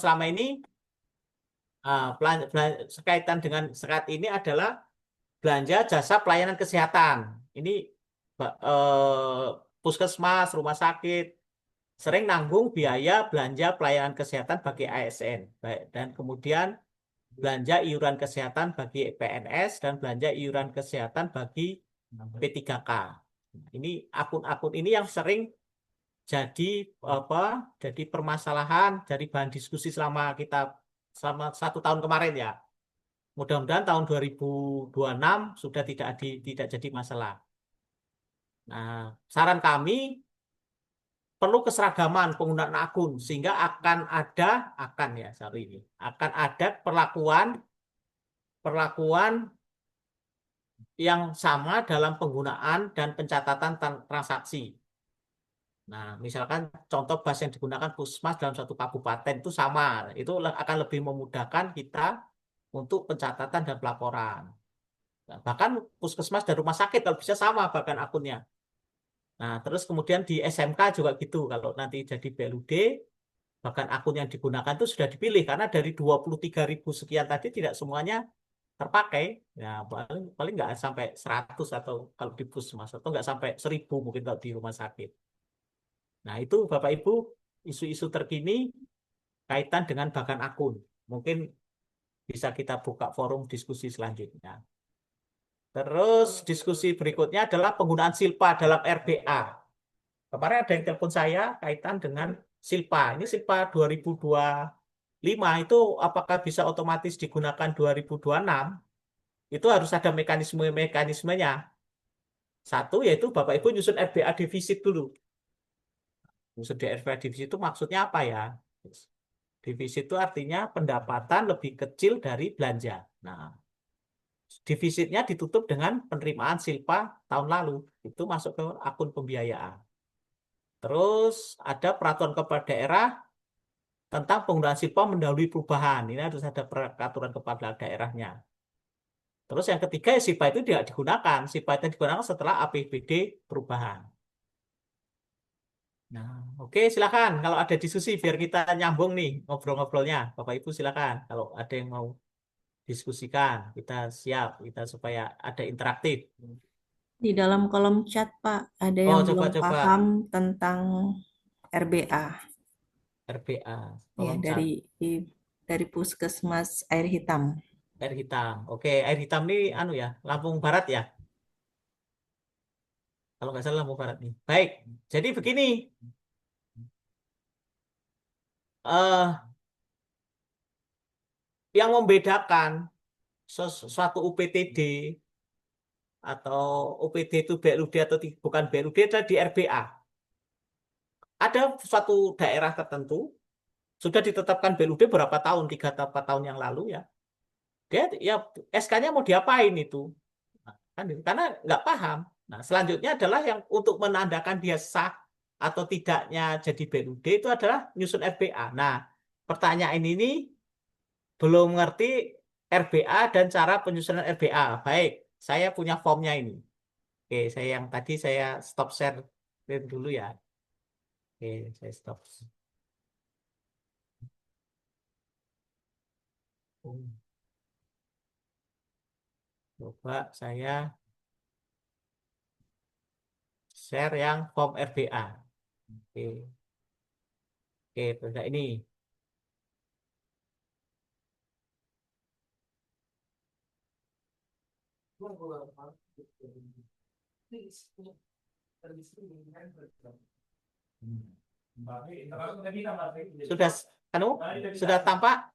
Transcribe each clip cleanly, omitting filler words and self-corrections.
selama ini kaitan dengan sekat ini adalah belanja jasa pelayanan kesehatan. Ini puskesmas, rumah sakit sering nanggung biaya belanja pelayanan kesehatan bagi ASN. Dan kemudian belanja iuran kesehatan bagi PNS dan belanja iuran kesehatan bagi P3K. Ini akun-akun ini yang sering jadi jadi permasalahan, jadi bahan diskusi selama 1 tahun kemarin ya. Mudah-mudahan tahun 2026 sudah tidak jadi masalah. Nah, saran kami perlu keseragaman penggunaan akun sehingga akan ada perlakuan yang sama dalam penggunaan dan pencatatan transaksi. Nah, misalkan contoh bus yang digunakan puskesmas dalam satu kabupaten itu sama, itu akan lebih memudahkan kita untuk pencatatan dan pelaporan. Nah, bahkan puskesmas dan rumah sakit kalau bisa sama bahkan akunnya. Nah, terus kemudian di SMK juga gitu. Kalau nanti jadi BLUD, bahkan akun yang digunakan itu sudah dipilih karena dari 23.000 sekian tadi tidak semuanya terpakai. Ya, paling paling nggak sampai 100 atau kalau di puskesmas atau nggak sampai 1.000 mungkin kalau di rumah sakit. Nah, itu Bapak Ibu isu-isu terkini kaitan dengan bahkan akun. Mungkin bisa kita buka forum diskusi selanjutnya. Terus diskusi berikutnya adalah penggunaan silpa dalam RBA. Kemarin ada yang telepon saya kaitan dengan silpa. Ini silpa 2025 itu apakah bisa otomatis digunakan 2026? Itu harus ada mekanismenya. Satu yaitu Bapak Ibu nyusun RBA defisit dulu. Nyusun RBA defisit itu maksudnya apa ya? Defisit itu artinya pendapatan lebih kecil dari belanja. Nah, defisitnya ditutup dengan penerimaan silpa tahun lalu. Itu masuk ke akun pembiayaan. Terus ada peraturan kepala daerah tentang penggunaan silpa mendahului perubahan. Ini harus ada peraturan kepala daerahnya. Terus yang ketiga, silpa itu tidak digunakan. Silpa itu digunakan setelah APBD perubahan. Nah, oke, silakan. Kalau ada diskusi, biar kita nyambung nih ngobrol-ngobrolnya. Bapak Ibu silakan. Kalau ada yang mau diskusikan, kita siap, kita supaya ada interaktif. Di dalam kolom chat, Pak, ada Oh, yang belum paham coba-coba tentang RBA, RBA, ya kolom cat, dari Puskesmas Air Hitam. air hitam. Oke, air hitam ini anu ya, Lampung Barat ya. Kalau nggak salah Lampung Barat nih. Baik, jadi begini. eh yang membedakan suatu UPTD atau UPD itu BLUD atau bukan BLUD adalah di RBA. Ada suatu daerah tertentu sudah ditetapkan BLUD berapa tahun, 3 atau 4 tahun yang lalu ya. Dia ya SK-nya mau diapain itu? Nah, kan gitu. Karena nggak paham. Nah, selanjutnya adalah yang untuk menandakan dia sah atau tidaknya jadi BLUD itu adalah nyusun RBA. Nah, pertanyaan ini belum ngerti RBA dan cara penyusunan RBA. Baik, saya punya formnya ini. Oke, saya yang tadi saya stop share dulu ya. Oke, saya stop. Coba saya share yang form RBA. Oke, oke, beda ini. Sudah, anu, sudah tampak?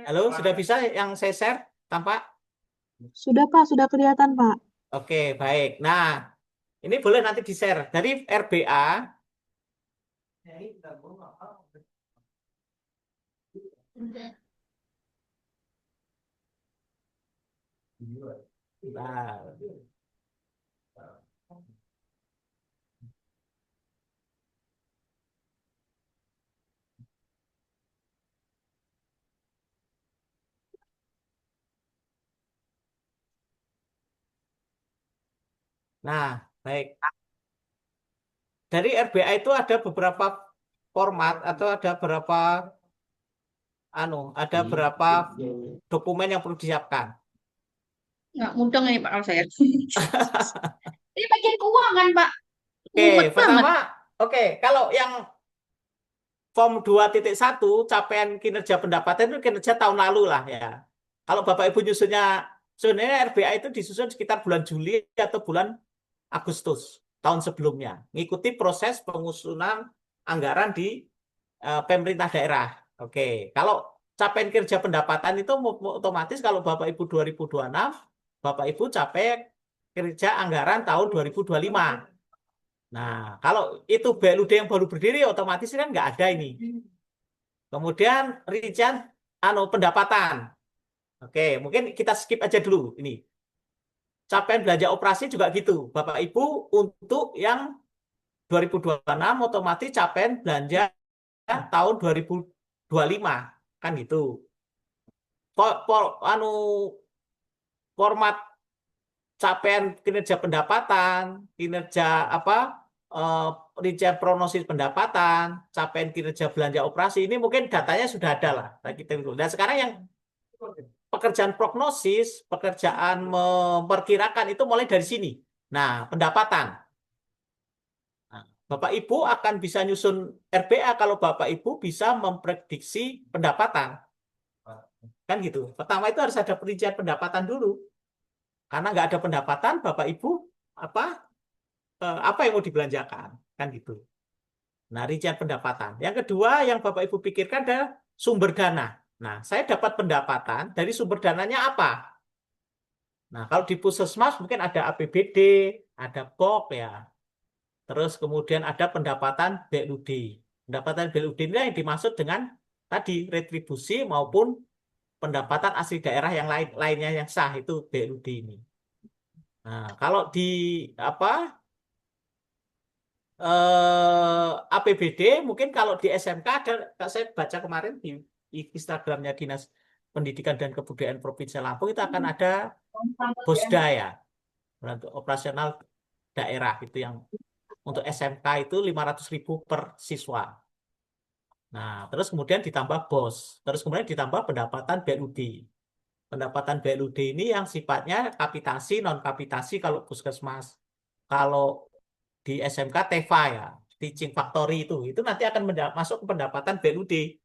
Halo, sudah bisa yang saya share? Tampak? Sudah Pak, sudah kelihatan Pak. Oke, baik. Nah, ini boleh nanti di-share. Dari RBA, nah, nah, baik. dari RBA itu ada beberapa format atau ada berapa dokumen yang perlu disiapkan. Nggak mudeng ini Pak kalau saya. Ini bagian keuangan Pak. Oke, Mumet banget. pertama, kalau yang Form 2.1 capaian kinerja pendapatan itu kinerja tahun lalu lah ya. Kalau Bapak Ibu nyusunnya, sebenarnya RBA itu disusun sekitar bulan Juli atau bulan Agustus tahun sebelumnya. Mengikuti proses pengusulan anggaran di pemerintah daerah. Oke, kalau capaian kinerja pendapatan itu otomatis kalau Bapak Ibu 2026, Bapak Ibu capai kinerja anggaran tahun 2025. Nah, kalau itu BLUD yang baru berdiri, otomatis kan nggak ada ini. Kemudian rincian pendapatan. Oke, mungkin kita skip aja dulu ini. Capaian belanja operasi juga gitu. Bapak Ibu untuk yang 2026 otomatis capaian belanja tahun 2025 kan gitu. Format capaian kinerja pendapatan, kinerja rincian prognosis pendapatan, capaian kinerja belanja operasi ini mungkin datanya sudah ada lah. Dan sekarang yang pekerjaan prognosis, pekerjaan memperkirakan itu mulai dari sini. Nah, pendapatan. Nah, Bapak Ibu akan bisa nyusun RBA kalau Bapak Ibu bisa memprediksi pendapatan. Kan gitu. Pertama itu harus ada perincian pendapatan dulu. Karena nggak ada pendapatan, Bapak Ibu apa yang mau dibelanjakan, kan gitu. Nah, rincian pendapatan. Yang kedua yang Bapak Ibu pikirkan adalah sumber dana. Nah, saya dapat pendapatan dari sumber dananya apa? Nah, kalau di Puskesmas mungkin ada APBD, ada BOK ya. Terus kemudian ada pendapatan BLUD. Pendapatan BLUD ini yang dimaksud dengan tadi retribusi maupun pendapatan asli daerah yang lainnya yang sah itu BLUD ini. Nah, kalau di APBD mungkin kalau di SMK ada, saya baca kemarin di Instagramnya Dinas Pendidikan dan Kebudayaan Provinsi Lampung itu akan ada BOSDA ya, untuk operasional daerah itu yang untuk SMK itu 500.000 per siswa. Nah, terus kemudian ditambah BOS, terus kemudian ditambah pendapatan BLUD. Pendapatan BLUD ini yang sifatnya kapitasi, non kapitasi kalau Puskesmas. Kalau di SMK TEFA ya, teaching factory itu nanti akan masuk ke pendapatan BLUD.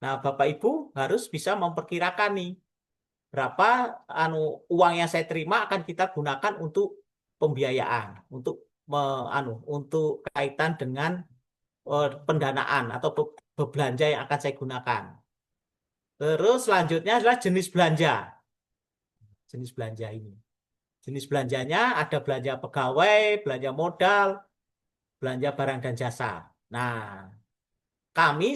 Nah, Bapak Ibu harus bisa memperkirakan nih berapa uang yang saya terima akan kita gunakan untuk pembiayaan, untuk untuk kaitan dengan pendanaan atau belanja yang akan saya gunakan. Terus selanjutnya adalah jenis belanja. Jenis belanja ini. Jenis belanjanya ada belanja pegawai, belanja modal, belanja barang dan jasa. Nah,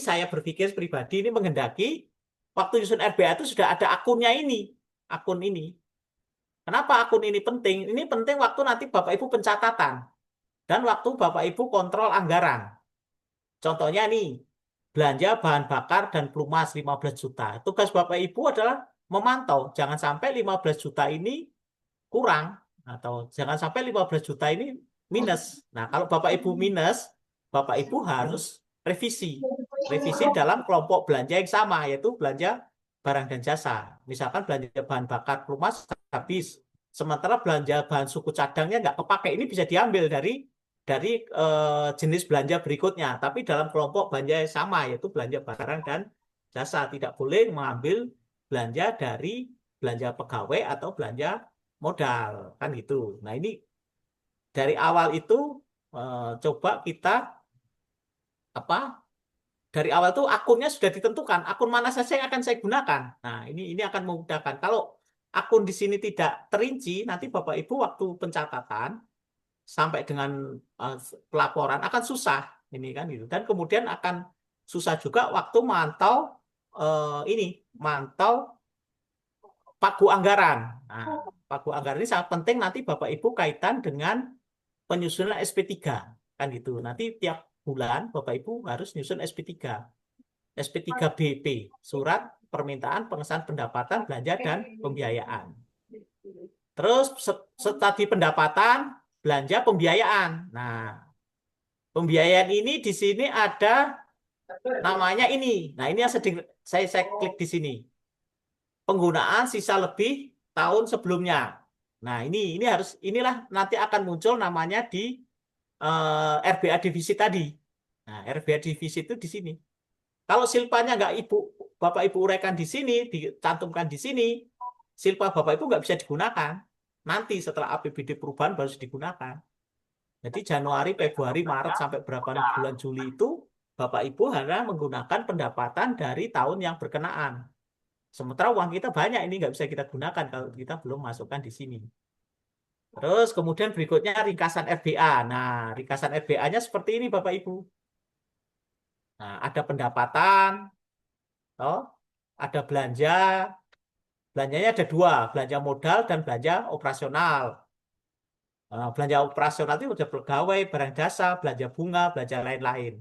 saya berpikir pribadi ini menghendaki waktu nyusun RBA itu sudah ada akunnya ini. Akun ini. Kenapa akun ini penting? Ini penting waktu nanti Bapak Ibu pencatatan. Dan waktu Bapak Ibu kontrol anggaran. Contohnya nih, belanja bahan bakar dan pelumas 15 juta. Tugas Bapak Ibu adalah memantau. Jangan sampai 15 juta ini kurang. Atau jangan sampai 15 juta ini minus. Nah, kalau Bapak Ibu minus, Bapak Ibu harus revisi. Revisi dalam kelompok belanja yang sama, yaitu belanja barang dan jasa. Misalkan belanja bahan bakar pelumas habis. Sementara belanja bahan suku cadangnya nggak kepakai. Ini bisa diambil dari jenis belanja berikutnya. Tapi dalam kelompok belanja yang sama, yaitu belanja barang dan jasa. Tidak boleh mengambil belanja dari belanja pegawai atau belanja modal. Kan gitu. Nah ini dari awal itu coba kita dari awal itu akunnya sudah ditentukan, akun mana saja yang akan saya gunakan. Nah, ini akan memudahkan. Kalau akun di sini tidak terinci, nanti Bapak Ibu waktu pencatatan sampai dengan pelaporan akan susah ini kan gitu. Dan kemudian akan susah juga waktu mantau pagu anggaran. Nah, pagu anggaran ini sangat penting nanti Bapak Ibu kaitan dengan penyusunan SP3 kan gitu. Nanti tiap bulan Bapak Ibu harus nyusun SP3. SP3BP, surat permintaan pengesahan pendapatan, belanja dan pembiayaan. Terus tadi pendapatan, belanja, pembiayaan. Nah, Pembiayaan ini di sini ada namanya ini. Nah, ini yang sedang saya klik di sini. Penggunaan sisa lebih tahun sebelumnya. Nah, inilah nanti akan muncul namanya di RBA defisit tadi. Nah, RBA defisit itu di sini. Kalau silpanya nggak Bapak Ibu uraikan di sini, dicantumkan di sini, silpa Bapak Ibu nggak bisa digunakan. Nanti setelah APBD perubahan baru digunakan. Jadi Januari, Februari, Maret sampai berapa bulan Juli itu Bapak Ibu hanya menggunakan pendapatan dari tahun yang berkenaan. Sementara uang kita banyak ini nggak bisa kita gunakan kalau kita belum masukkan di sini. Terus kemudian berikutnya ringkasan FBA. Nah, ringkasan FBA-nya seperti ini Bapak Ibu. Nah, ada pendapatan, toh, ada belanja. Belanjanya ada dua, belanja modal dan belanja operasional. Belanja operasional itu udah pegawai, barang jasa, belanja bunga, belanja lain-lain.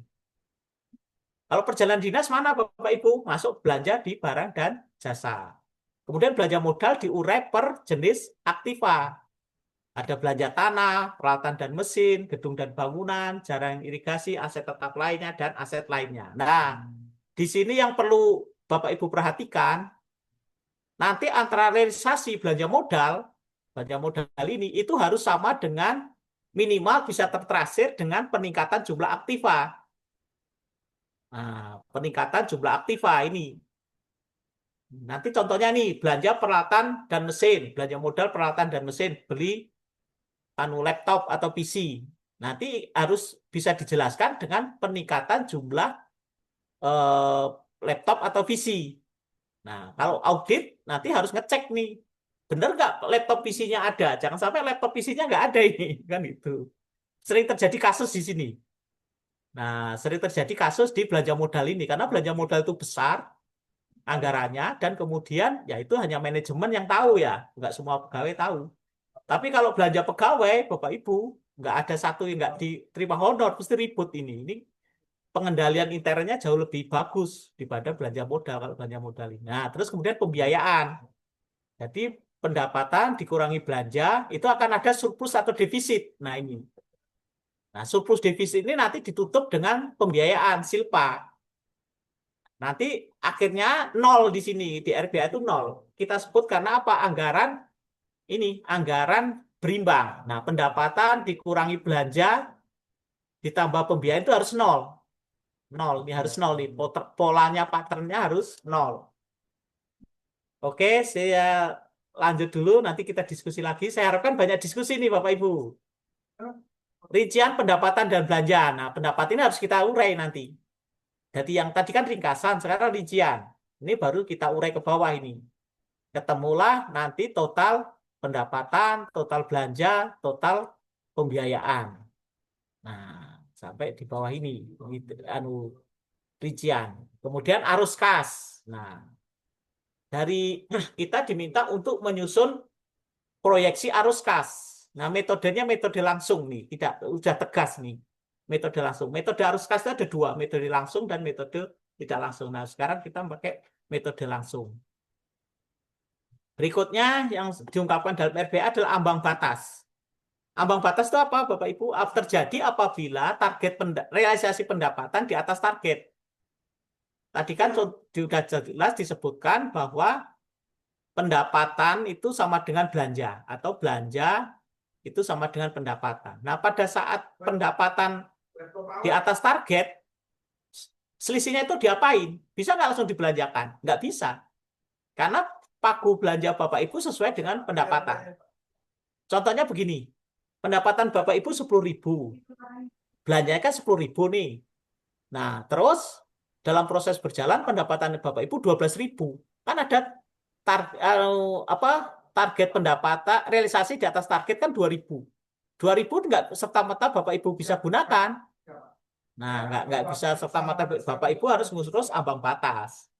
Kalau perjalanan dinas mana Bapak Ibu? Masuk belanja di barang dan jasa. Kemudian belanja modal diurai per jenis aktiva. Ada belanja tanah, peralatan dan mesin, gedung dan bangunan, jaring irigasi, aset tetap lainnya, dan aset lainnya. Nah, di sini yang perlu Bapak Ibu perhatikan, nanti antara realisasi belanja modal ini itu harus sama dengan minimal bisa tertrasir dengan peningkatan jumlah aktiva. Nah, peningkatan jumlah aktiva ini. Nanti contohnya nih, belanja peralatan dan mesin, belanja modal peralatan dan mesin, beli laptop atau PC. Nanti harus bisa dijelaskan dengan peningkatan jumlah laptop atau PC. Nah, kalau audit nanti harus ngecek nih, benar nggak laptop PC-nya ada? Jangan sampai laptop PC-nya nggak ada ini, kan itu. Sering terjadi kasus di sini. Nah, sering terjadi kasus di belanja modal ini karena belanja modal itu besar anggarannya dan kemudian ya itu hanya manajemen yang tahu ya, nggak semua pegawai tahu. Tapi kalau belanja pegawai, Bapak Ibu, nggak ada satu yang nggak diterima honor, pasti ribut ini. Ini pengendalian internnya jauh lebih bagus daripada belanja modal kalau belanja modal ini. Nah, terus kemudian pembiayaan. Jadi pendapatan dikurangi belanja itu akan ada surplus atau defisit. Nah, ini. Nah, surplus defisit ini nanti ditutup dengan pembiayaan silpa. Nanti akhirnya nol di sini, di RBA itu nol. Kita sebut karena apa? Anggaran berimbang. Nah, pendapatan dikurangi belanja ditambah pembiayaan itu harus nol. Nol, ini harus nol nih. Polanya, patternnya harus nol. Oke, saya lanjut dulu. Nanti kita diskusi lagi. Saya harapkan banyak diskusi nih, Bapak Ibu. Rincian pendapatan dan belanja. Nah, pendapat ini harus kita urai nanti. Jadi yang tadi kan ringkasan, sekarang rincian. Ini baru kita urai ke bawah ini. Ketemulah nanti total pendapatan, total belanja, total pembiayaan. Nah, sampai di bawah ini, rincian. Kemudian arus kas. Nah, dari kita diminta untuk menyusun proyeksi arus kas. Nah, metodenya metode langsung nih, tidak udah tegas nih. Metode langsung. Metode arus kas itu ada dua, metode langsung dan metode tidak langsung. Nah, sekarang kita pakai metode langsung. Berikutnya yang diungkapkan dalam RBA adalah ambang batas. Ambang batas itu apa, Bapak Ibu? Terjadi apabila target realisasi pendapatan di atas target. Tadi kan sudah jelas disebutkan bahwa pendapatan itu sama dengan belanja atau belanja itu sama dengan pendapatan. Nah, pada saat pendapatan di atas target, selisihnya itu diapain? Bisa nggak langsung dibelanjakan? Nggak bisa. Karena pagu belanja Bapak Ibu sesuai dengan pendapatan. Contohnya begini, pendapatan Bapak Ibu 10.000, belanjanya kan 10.000 nih. Nah, terus dalam proses berjalan pendapatan Bapak Ibu 12.000. Kan ada target pendapatan realisasi di atas target kan 2.000. 2.000 nggak serta-merta Bapak Ibu bisa gunakan. Nah, nggak bisa serta-merta Bapak Ibu harus ngurus ambang batas.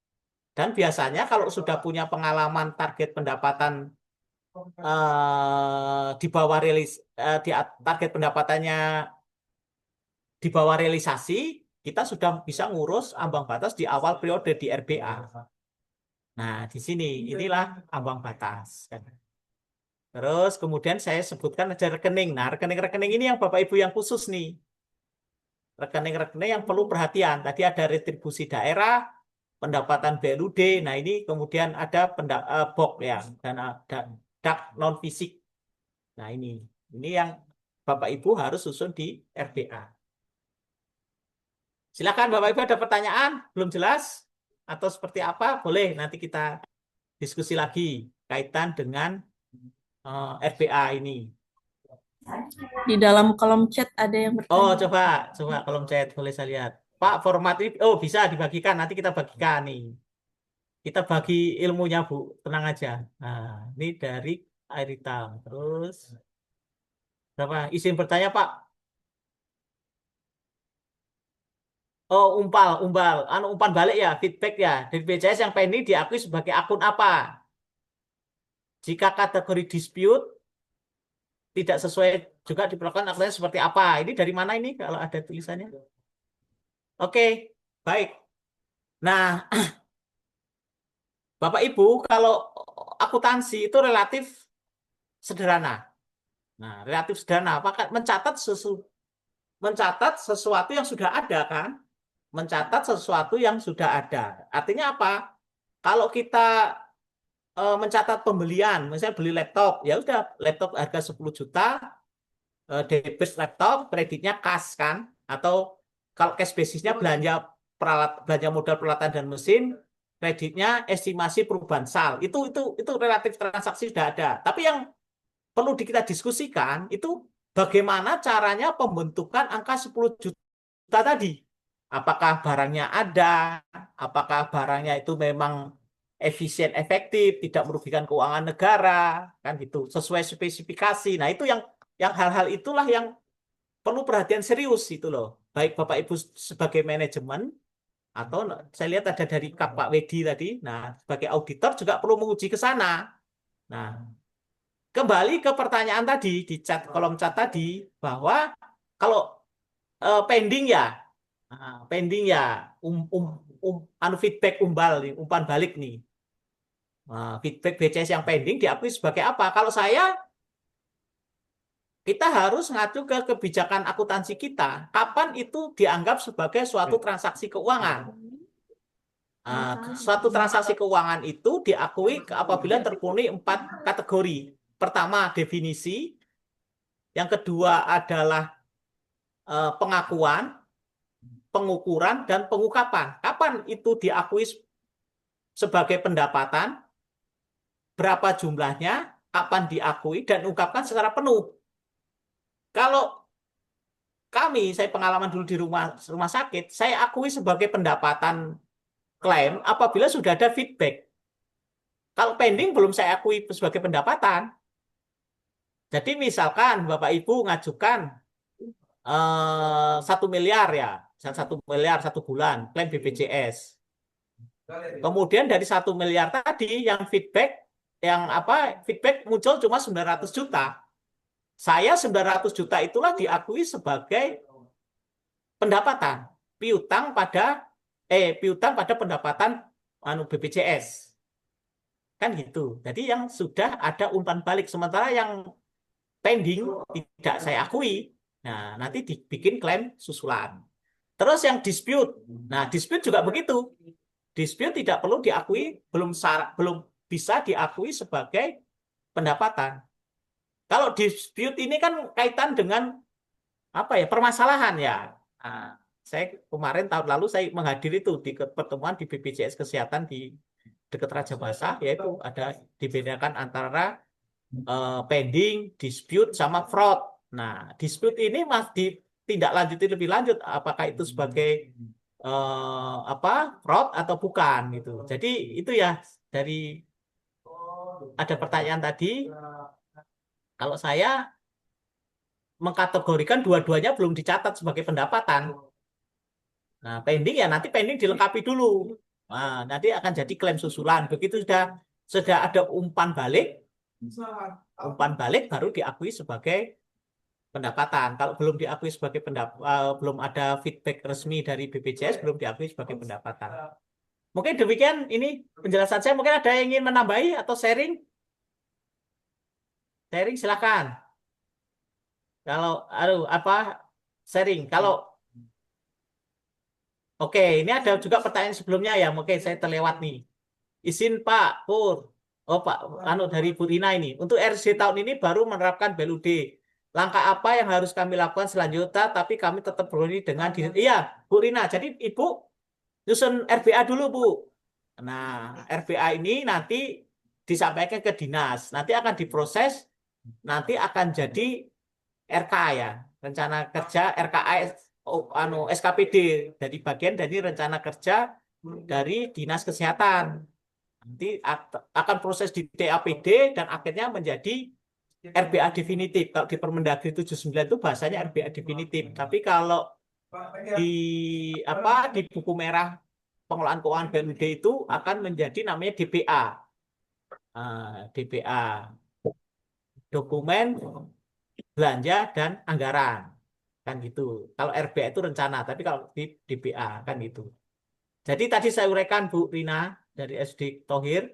Dan biasanya kalau sudah punya pengalaman target pendapatan di bawah target pendapatannya di bawah realisasi, kita sudah bisa ngurus ambang batas di awal periode di RBA. Nah, di sini inilah ambang batas. Terus kemudian saya sebutkan ada rekening. Nah, rekening-rekening ini yang Bapak Ibu yang khusus nih. rekening-rekening yang perlu perhatian. Tadi ada retribusi daerah, pendapatan BLUD. Nah, ini kemudian ada BOK ya, dan ada DAK non fisik. Nah, ini yang Bapak Ibu harus susun di RBA. Silakan Bapak Ibu, ada pertanyaan? Belum jelas? Atau seperti apa? Boleh nanti kita diskusi lagi kaitan dengan RBA ini. Di dalam kolom chat ada yang Oh, bertanya. coba kolom chat boleh saya lihat. Pak, format ini, oh bisa dibagikan. Nanti kita bagikan nih. Kita bagi ilmunya, Bu. Tenang aja. Nah, ini dari Airitam. Terus, berapa? Izin bertanya, Pak. Oh, umpan balik ya, feedback ya. Dari BCS yang pending diakui sebagai akun apa? Jika kategori dispute tidak sesuai juga diperlakukan akunnya seperti apa? Ini dari mana ini kalau ada tulisannya? Oke, baik. Nah, Bapak Ibu, kalau akuntansi itu relatif sederhana. Nah, relatif sederhana. Maka mencatat sesuatu yang sudah ada kan? Mencatat sesuatu yang sudah ada. Artinya apa? Kalau kita mencatat pembelian, misalnya beli laptop, ya udah laptop harga 10 juta, debit laptop, kreditnya kas kan? Atau kalau cash basisnya belanja modal peralatan dan mesin, kreditnya estimasi perubahan sal. Itu relatif transaksi sudah ada. Tapi yang perlu kita diskusikan itu bagaimana caranya pembentukan angka 10 juta tadi. Apakah barangnya ada, apakah barangnya itu memang efisien, efektif, tidak merugikan keuangan negara, kan gitu, sesuai spesifikasi. Nah, itu yang hal-hal itulah yang perlu perhatian serius itu loh. Baik Bapak Ibu sebagai manajemen atau saya lihat ada dari Pak Wedi tadi. Nah, sebagai auditor juga perlu menguji ke sana. Nah, kembali ke pertanyaan tadi di kolom chat tadi bahwa kalau pending ya, pending ya, feedback umpan balik nih. Feedback BCS yang pending diakui sebagai apa? Kalau saya, kita harus ngacu ke kebijakan akuntansi kita. Kapan itu dianggap sebagai suatu transaksi keuangan? Suatu transaksi keuangan itu diakui apabila terpenuhi 4 kategori. Pertama, definisi. Yang kedua adalah pengakuan, pengukuran, dan pengungkapan. Kapan itu diakui sebagai pendapatan? Berapa jumlahnya? Kapan diakui dan diungkapkan secara penuh? Kalau saya pengalaman dulu di rumah sakit, saya akui sebagai pendapatan klaim apabila sudah ada feedback. Kalau pending belum saya akui sebagai pendapatan. Jadi misalkan Bapak Ibu ngajukan 1 miliar ya, 1 miliar 1 bulan klaim BPJS. Kemudian dari 1 miliar tadi yang feedback muncul cuma 900 juta. Saya 900 juta itulah diakui sebagai pendapatan piutang pada pendapatan BPJS. Kan gitu. Jadi yang sudah ada umpan balik, sementara yang pending tidak saya akui. Nah, nanti dibikin klaim susulan. Terus yang dispute. Nah, dispute juga begitu. Dispute tidak perlu diakui, belum bisa diakui sebagai pendapatan. Kalau dispute ini kan kaitan dengan permasalahan ya. Nah, saya kemarin tahun lalu saya menghadiri itu di pertemuan di BPJS Kesehatan di dekat Raja Basah, yaitu ada dibedakan antara pending, dispute, sama fraud. Nah, dispute ini masih ditindaklanjuti lebih lanjut, apakah itu sebagai fraud atau bukan gitu. Jadi itu ya dari ada pertanyaan tadi. Kalau saya mengkategorikan dua-duanya belum dicatat sebagai pendapatan. Nah, pending ya nanti pending dilengkapi dulu. Nah, nanti akan jadi klaim susulan. Begitu sudah ada umpan balik baru diakui sebagai pendapatan. Kalau belum diakui sebagai belum ada feedback resmi dari BPJS, belum diakui sebagai pendapatan. Mungkin demikian ini penjelasan saya. Mungkin ada yang ingin menambahi atau sharing? Sharing silakan. Kalau sharing. Kalau Oke, ini ada juga pertanyaan sebelumnya ya. Oke, saya terlewat nih. Izin Pak Pur. Oh Pak, dari Bu Rina ini. Untuk RC tahun ini baru menerapkan BLUD. Langkah apa yang harus kami lakukan selanjutnya? Tapi kami tetap berani dengan diri. Iya, Bu Rina. Jadi Ibu nyusun RBA dulu, Bu. Nah, RBA ini nanti disampaikan ke dinas. Nanti akan diproses. Nanti akan jadi RK ya, rencana kerja RKA SKPD dari bagian dari rencana kerja dari Dinas Kesehatan. Nanti akan proses di TAPD dan akhirnya menjadi RBA definitif. Kalau di Permendagri 79 itu bahasanya RBA definitif. Tapi kalau di di buku merah pengelolaan keuangan BLUD itu akan menjadi namanya DPA. DPA, dokumen belanja dan anggaran, kan gitu. Kalau RBA itu rencana, tapi kalau di DPA kan gitu. Jadi tadi saya uraikan Bu Rina dari SD Tohir,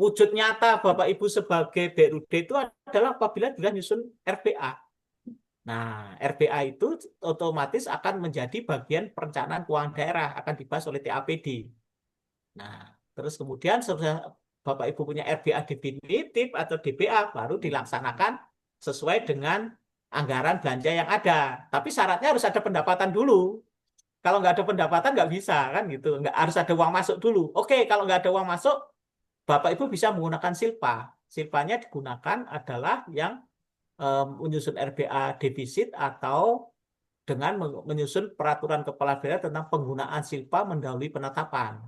wujud nyata Bapak Ibu sebagai BRUD itu adalah apabila sudah nyusun RBA. Nah, RBA itu otomatis akan menjadi bagian perencanaan keuangan daerah, akan dibahas oleh TAPD. Nah, terus kemudian setelah Bapak Ibu punya RBA definitif atau DBA, baru dilaksanakan sesuai dengan anggaran belanja yang ada. Tapi syaratnya harus ada pendapatan dulu. Kalau nggak ada pendapatan nggak bisa kan gitu. Nggak harus ada uang masuk dulu. Oke, kalau nggak ada uang masuk, Bapak Ibu bisa menggunakan silpa. Silpanya digunakan adalah yang menyusun RBA defisit atau dengan menyusun peraturan kepala daerah tentang penggunaan silpa mendahului penetapan.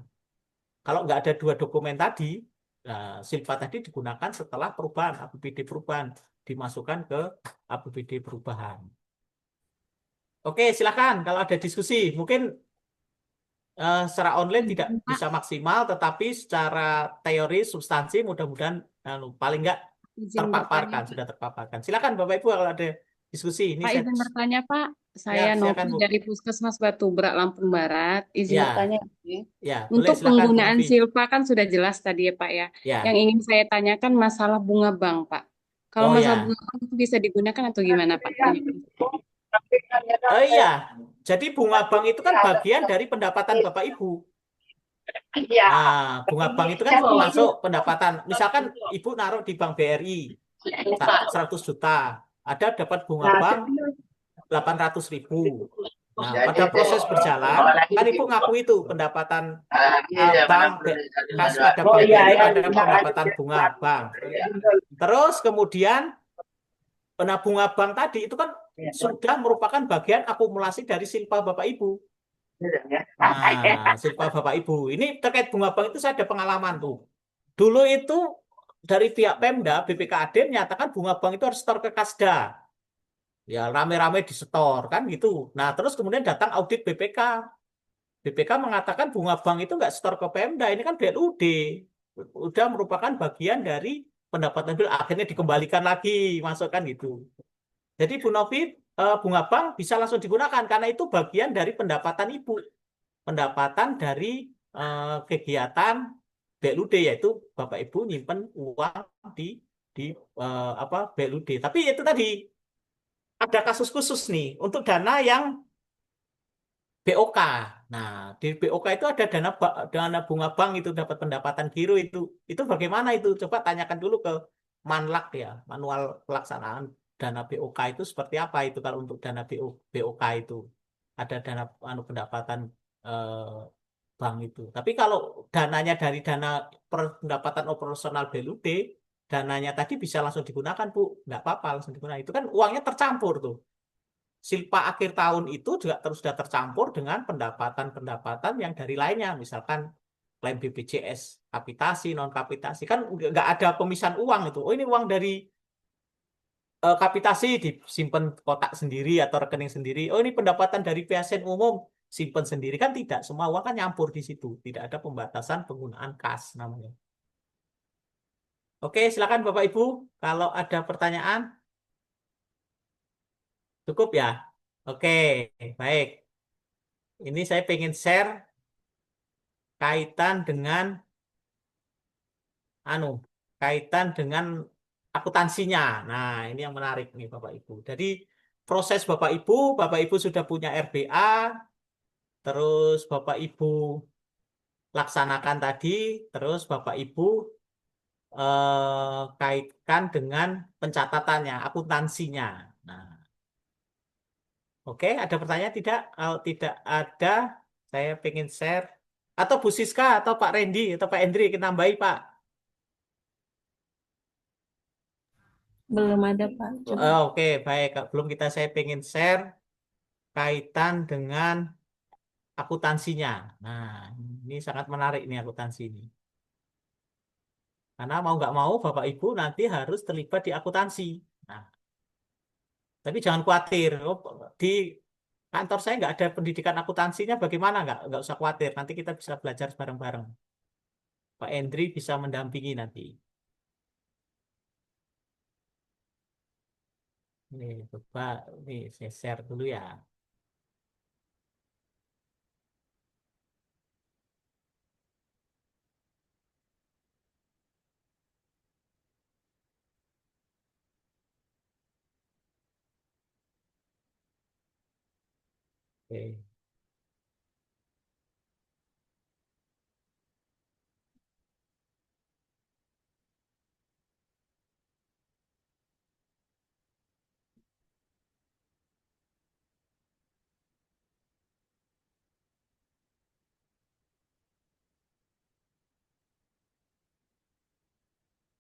Kalau nggak ada dua dokumen tadi, nah, silpa tadi digunakan setelah perubahan, APBD perubahan, dimasukkan ke APBD perubahan. Oke, silakan kalau ada diskusi. Mungkin secara online tidak Pak, bisa maksimal, tetapi secara teori, substansi, mudah-mudahan paling nggak izin bertanya, terpaparkan, Pak. sudah terpaparkan. Silakan Bapak Ibu kalau ada diskusi. Ini Pak, saya, izin bertanya, Pak. ya Saya silakan Novi Bu. dari Puskesmas Batu Berak, Lampung Barat. Izin Ya, bertanya, ya. ya boleh Untuk silakan Bu penggunaan Novi. silpa kan sudah jelas tadi ya, Pak ya. Yang Ya, ingin saya tanyakan masalah bunga bank, Pak. Kalau oh masalah ya. bunga bank itu bisa digunakan atau gimana, Pak? Oh iya, jadi bunga bank itu kan bagian dari pendapatan Bapak Ibu. Nah, bunga bank itu kan masuk pendapatan. Misalkan Ibu naruh di Bank BRI 100 juta, ada dapat bunga bank 800.000. Nah, pada proses berjalan, kan Ibu ngaku itu pendapatan bank, kas pada Bank BRI pada pendapatan bunga bank. Terus kemudian bunga bank tadi itu kan sudah merupakan bagian akumulasi dari silpa Bapak Ibu. Nah, silpa Bapak Ibu. Ini terkait bunga bank itu saya ada pengalaman tuh. Dulu itu dari pihak Pemda, BPKAD menyatakan bunga bank itu harus setor ke Kasda. Ya, rame-rame di setor kan gitu. Nah, terus kemudian datang audit BPK. BPK mengatakan bunga bank itu nggak setor ke Pemda, ini kan BLUD. Udah merupakan bagian dari pendapatan bil, akhirnya dikembalikan lagi, masukkan gitu. Jadi Bu Novi, bunga bank bisa langsung digunakan karena itu bagian dari pendapatan Ibu. Pendapatan dari kegiatan BLUD, yaitu Bapak Ibu nyimpen uang di BLUD. Tapi itu tadi ada kasus khusus nih untuk dana yang BOK. Nah, di BOK itu ada dana bunga bank itu dapat pendapatan giro itu. Itu bagaimana itu? Coba tanyakan dulu ke Manlak ya, manual pelaksanaan dana BOK itu seperti apa itu kalau untuk dana BOK itu. Ada dana pendapatan eh, bank itu. Tapi kalau dananya dari dana pendapatan operasional BLUD, dananya tadi bisa langsung digunakan, Bu. Nggak apa-apa langsung digunakan. Itu kan uangnya tercampur tuh. Silpa akhir tahun itu juga terus sudah tercampur dengan pendapatan-pendapatan yang dari lainnya, misalkan klaim BPJS, kapitasi, non kapitasi, kan nggak ada pemisahan uang itu. Oh ini uang dari kapitasi disimpan kotak sendiri atau rekening sendiri. Oh ini pendapatan dari PSN umum simpan sendiri, kan tidak. Semua uang kan nyampur di situ. Tidak ada pembatasan penggunaan kas namanya. Oke, silakan Bapak Ibu. Kalau ada pertanyaan, cukup ya. Oke, baik. Ini saya pengen share kaitan dengan kaitan dengan akuntansinya. Nah, ini yang menarik nih Bapak Ibu. Jadi proses Bapak Ibu sudah punya RBA, terus Bapak Ibu laksanakan tadi, terus Bapak Ibu kaitkan dengan pencatatannya, akuntansinya. Nah, oke, ada pertanyaan tidak? Kalau tidak ada, saya pengen share. Atau Bu Siska, atau Pak Randy, atau Pak Endri, kita nambahi Pak. Belum ada, Pak. Coba. Oke, baik. Kalau belum saya pengen share kaitan dengan akuntansinya. Nah, ini sangat menarik nih akuntansi ini. Karena mau nggak mau Bapak Ibu nanti harus terlibat di akuntansi. Nah, tapi jangan khawatir. Di kantor saya nggak ada pendidikan akuntansinya, bagaimana? Nggak usah khawatir. Nanti kita bisa belajar bareng-bareng. Pak Endri bisa mendampingi nanti. Nih, coba nih saya share dulu ya. Oke.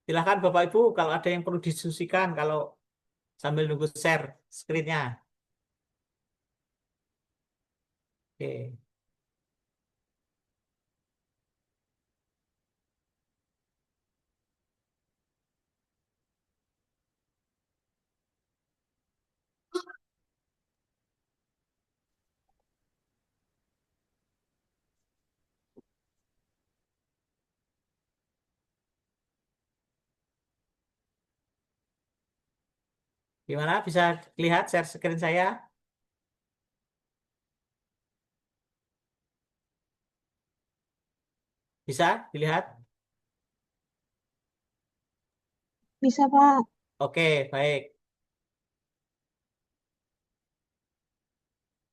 Silahkan Bapak Ibu kalau ada yang perlu didiskusikan kalau sambil nunggu share screen-nya. Oke. Gimana? Bisa lihat share screen saya? Bisa dilihat? Bisa, Pak. Oke, baik.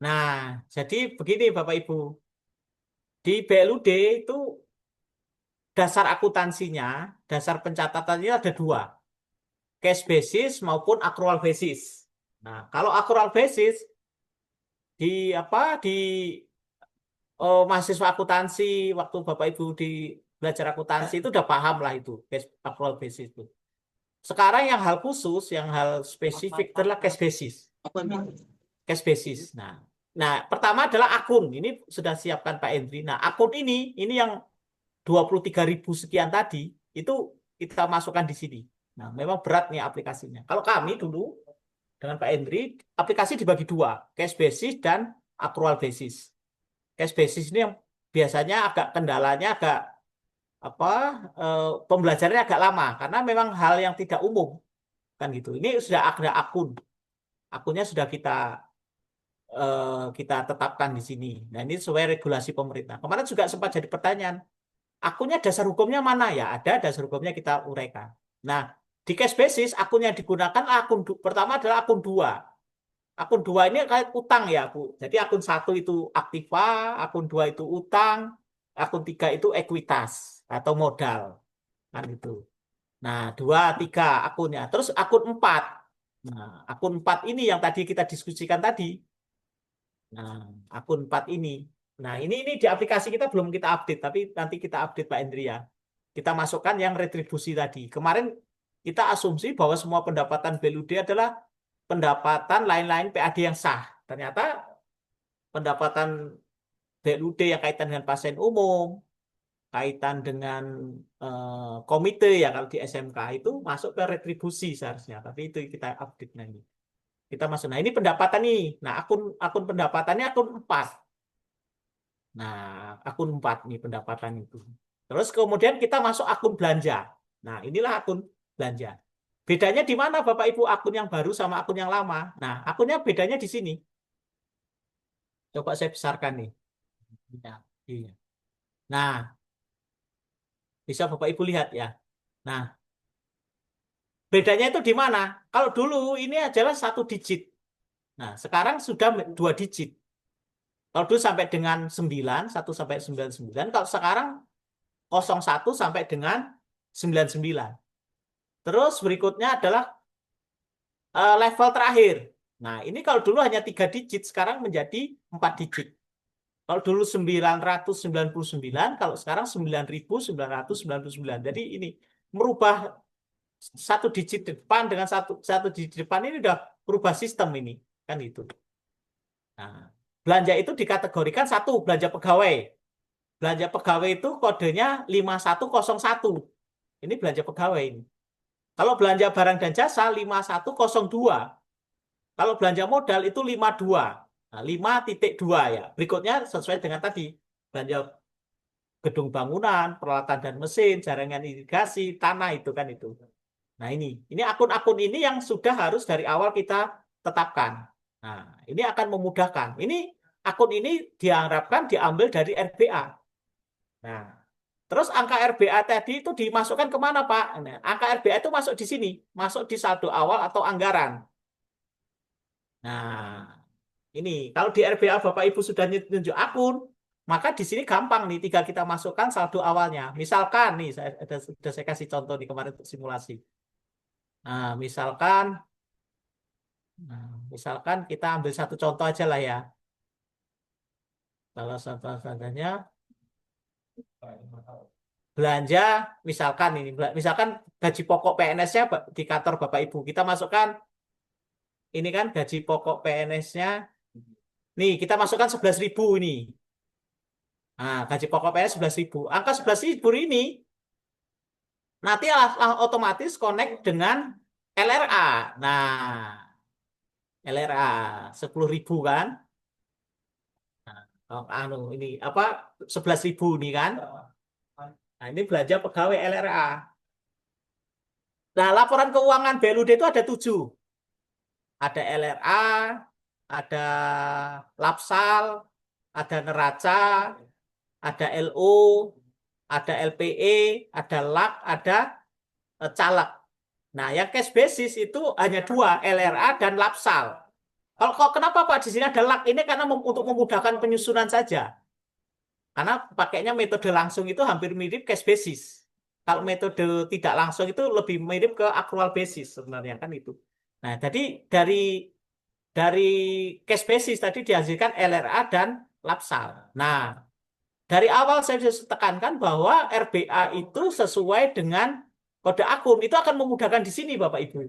Nah, jadi begini Bapak Ibu. Di BLUD itu dasar akuntansinya, dasar pencatatannya ada dua. Cash basis maupun accrual basis. Nah, kalau accrual basis di apa di mahasiswa akuntansi waktu Bapak Ibu di belajar akuntansi itu udah paham lah itu cash accrual basis itu. Sekarang yang hal khusus, yang hal spesifik adalah cash basis. Cash basis. Nah, pertama adalah akun. Ini sudah siapkan Pak Endri. Nah, akun ini yang 23.000 sekian tadi itu kita masukkan di sini. Nah, memang berat nih aplikasinya. Kalau kami dulu dengan Pak Endri, aplikasi dibagi dua, cash basis dan accrual basis. Cash basis ini yang biasanya agak kendalanya agak apa pembelajarannya agak lama karena memang hal yang tidak umum kan gitu. Ini sudah ada akun. Akunnya sudah kita tetapkan di sini. Nah, ini sesuai regulasi pemerintah. Kemarin juga sempat jadi pertanyaan, akunnya dasar hukumnya mana ya? Ada dasar hukumnya kita uraikan. Nah, di cash basis akun yang digunakan pertama adalah akun dua. Akun dua ini kayak utang ya, Bu. Jadi akun satu itu aktiva, akun dua itu utang, akun tiga itu ekuitas atau modal. Kan gitu. Nah, dua, tiga akunnya. Terus akun empat. Nah, akun empat ini yang tadi kita diskusikan tadi. Nah, akun 4 ini. Nah, ini di aplikasi kita belum kita update, tapi nanti kita update Pak Endri ya. Kita masukkan yang retribusi tadi. Kemarin kita asumsi bahwa semua pendapatan BLUD adalah pendapatan lain-lain PAD yang sah. Ternyata pendapatan BLUD yang kaitan dengan pasien umum, kaitan dengan komite ya kalau di SMK itu masuk ke retribusi seharusnya. Tapi itu kita update nanti. Kita masuk. Nah, ini pendapatan nih. Nah, akun pendapatannya akun 4. Nah, akun 4 nih pendapatan itu. Terus kemudian kita masuk akun belanja. Nah, inilah akun belanja. Bedanya di mana Bapak Ibu akun yang baru sama akun yang lama? Nah, akunnya bedanya di sini. Coba saya besarkan nih. Ya, iya. Nah, bisa Bapak Ibu lihat ya. Nah, bedanya itu di mana? Kalau dulu ini adalah 1 digit. Nah, sekarang sudah 2 digit. Kalau dulu sampai dengan 9, 1 sampai 99. Kalau sekarang 01 sampai dengan 99. Terus berikutnya adalah level terakhir. Nah, ini kalau dulu hanya 3 digit, sekarang menjadi 4 digit. Kalau dulu 999, kalau sekarang 9999. Jadi ini merubah satu digit depan dengan satu digit depan ini udah berubah sistem ini. Kan itu. Nah, belanja itu dikategorikan satu, belanja pegawai. Belanja pegawai itu kodenya 5101. Ini belanja pegawai ini. Kalau belanja barang dan jasa 5102. Kalau belanja modal itu 52. Nah, 5.2 ya. Berikutnya sesuai dengan tadi. Belanja gedung bangunan, peralatan dan mesin, jaringan irigasi, tanah itu kan itu. Nah, ini akun-akun ini yang sudah harus dari awal kita tetapkan. Nah, ini akan memudahkan. Ini akun ini diharapkan diambil dari RBA. Nah, terus angka RBA tadi itu dimasukkan kemana, Pak? Nah, angka RBA itu masuk di sini, masuk di saldo awal atau anggaran. Nah, ini kalau di RBA Bapak Ibu sudah tunjuk akun, maka di sini gampang nih, tinggal kita masukkan saldo awalnya. Misalkan nih, sudah saya kasih contoh di kemarin untuk simulasi. Nah, misalkan kita ambil satu contoh aja lah ya. Kalau contohnya belanja, misalkan gaji pokok PNS-nya di kantor Bapak Ibu, kita masukkan ini kan gaji pokok PNS-nya. Nih, kita masukkan 11.000 ini. Nah, gaji pokok PNS 11.000. Angka 11.000 ini nanti otomatis connect dengan LRA. Nah, LRA 10.000 kan? Ini apa 11.000 ini kan? Nah, ini belanja pegawai LRA. Nah, laporan keuangan BLUD itu ada 7. Ada LRA, ada Lapsal, ada neraca, ada LO, ada LPE, ada LAK, ada caleg. Nah, yang cash basis itu hanya 2, LRA dan Lapsal. Kenapa Pak di sini ada LAK? Ini karena untuk memudahkan penyusunan saja. Karena pakainya metode langsung itu hampir mirip cash basis. Kalau metode tidak langsung itu lebih mirip ke accrual basis sebenarnya kan itu. Nah, jadi dari cash basis tadi dihasilkan LRA dan Lapsal. Nah, dari awal saya sudah tekankan bahwa RBA itu sesuai dengan kode akun. Itu akan memudahkan di sini Bapak Ibu.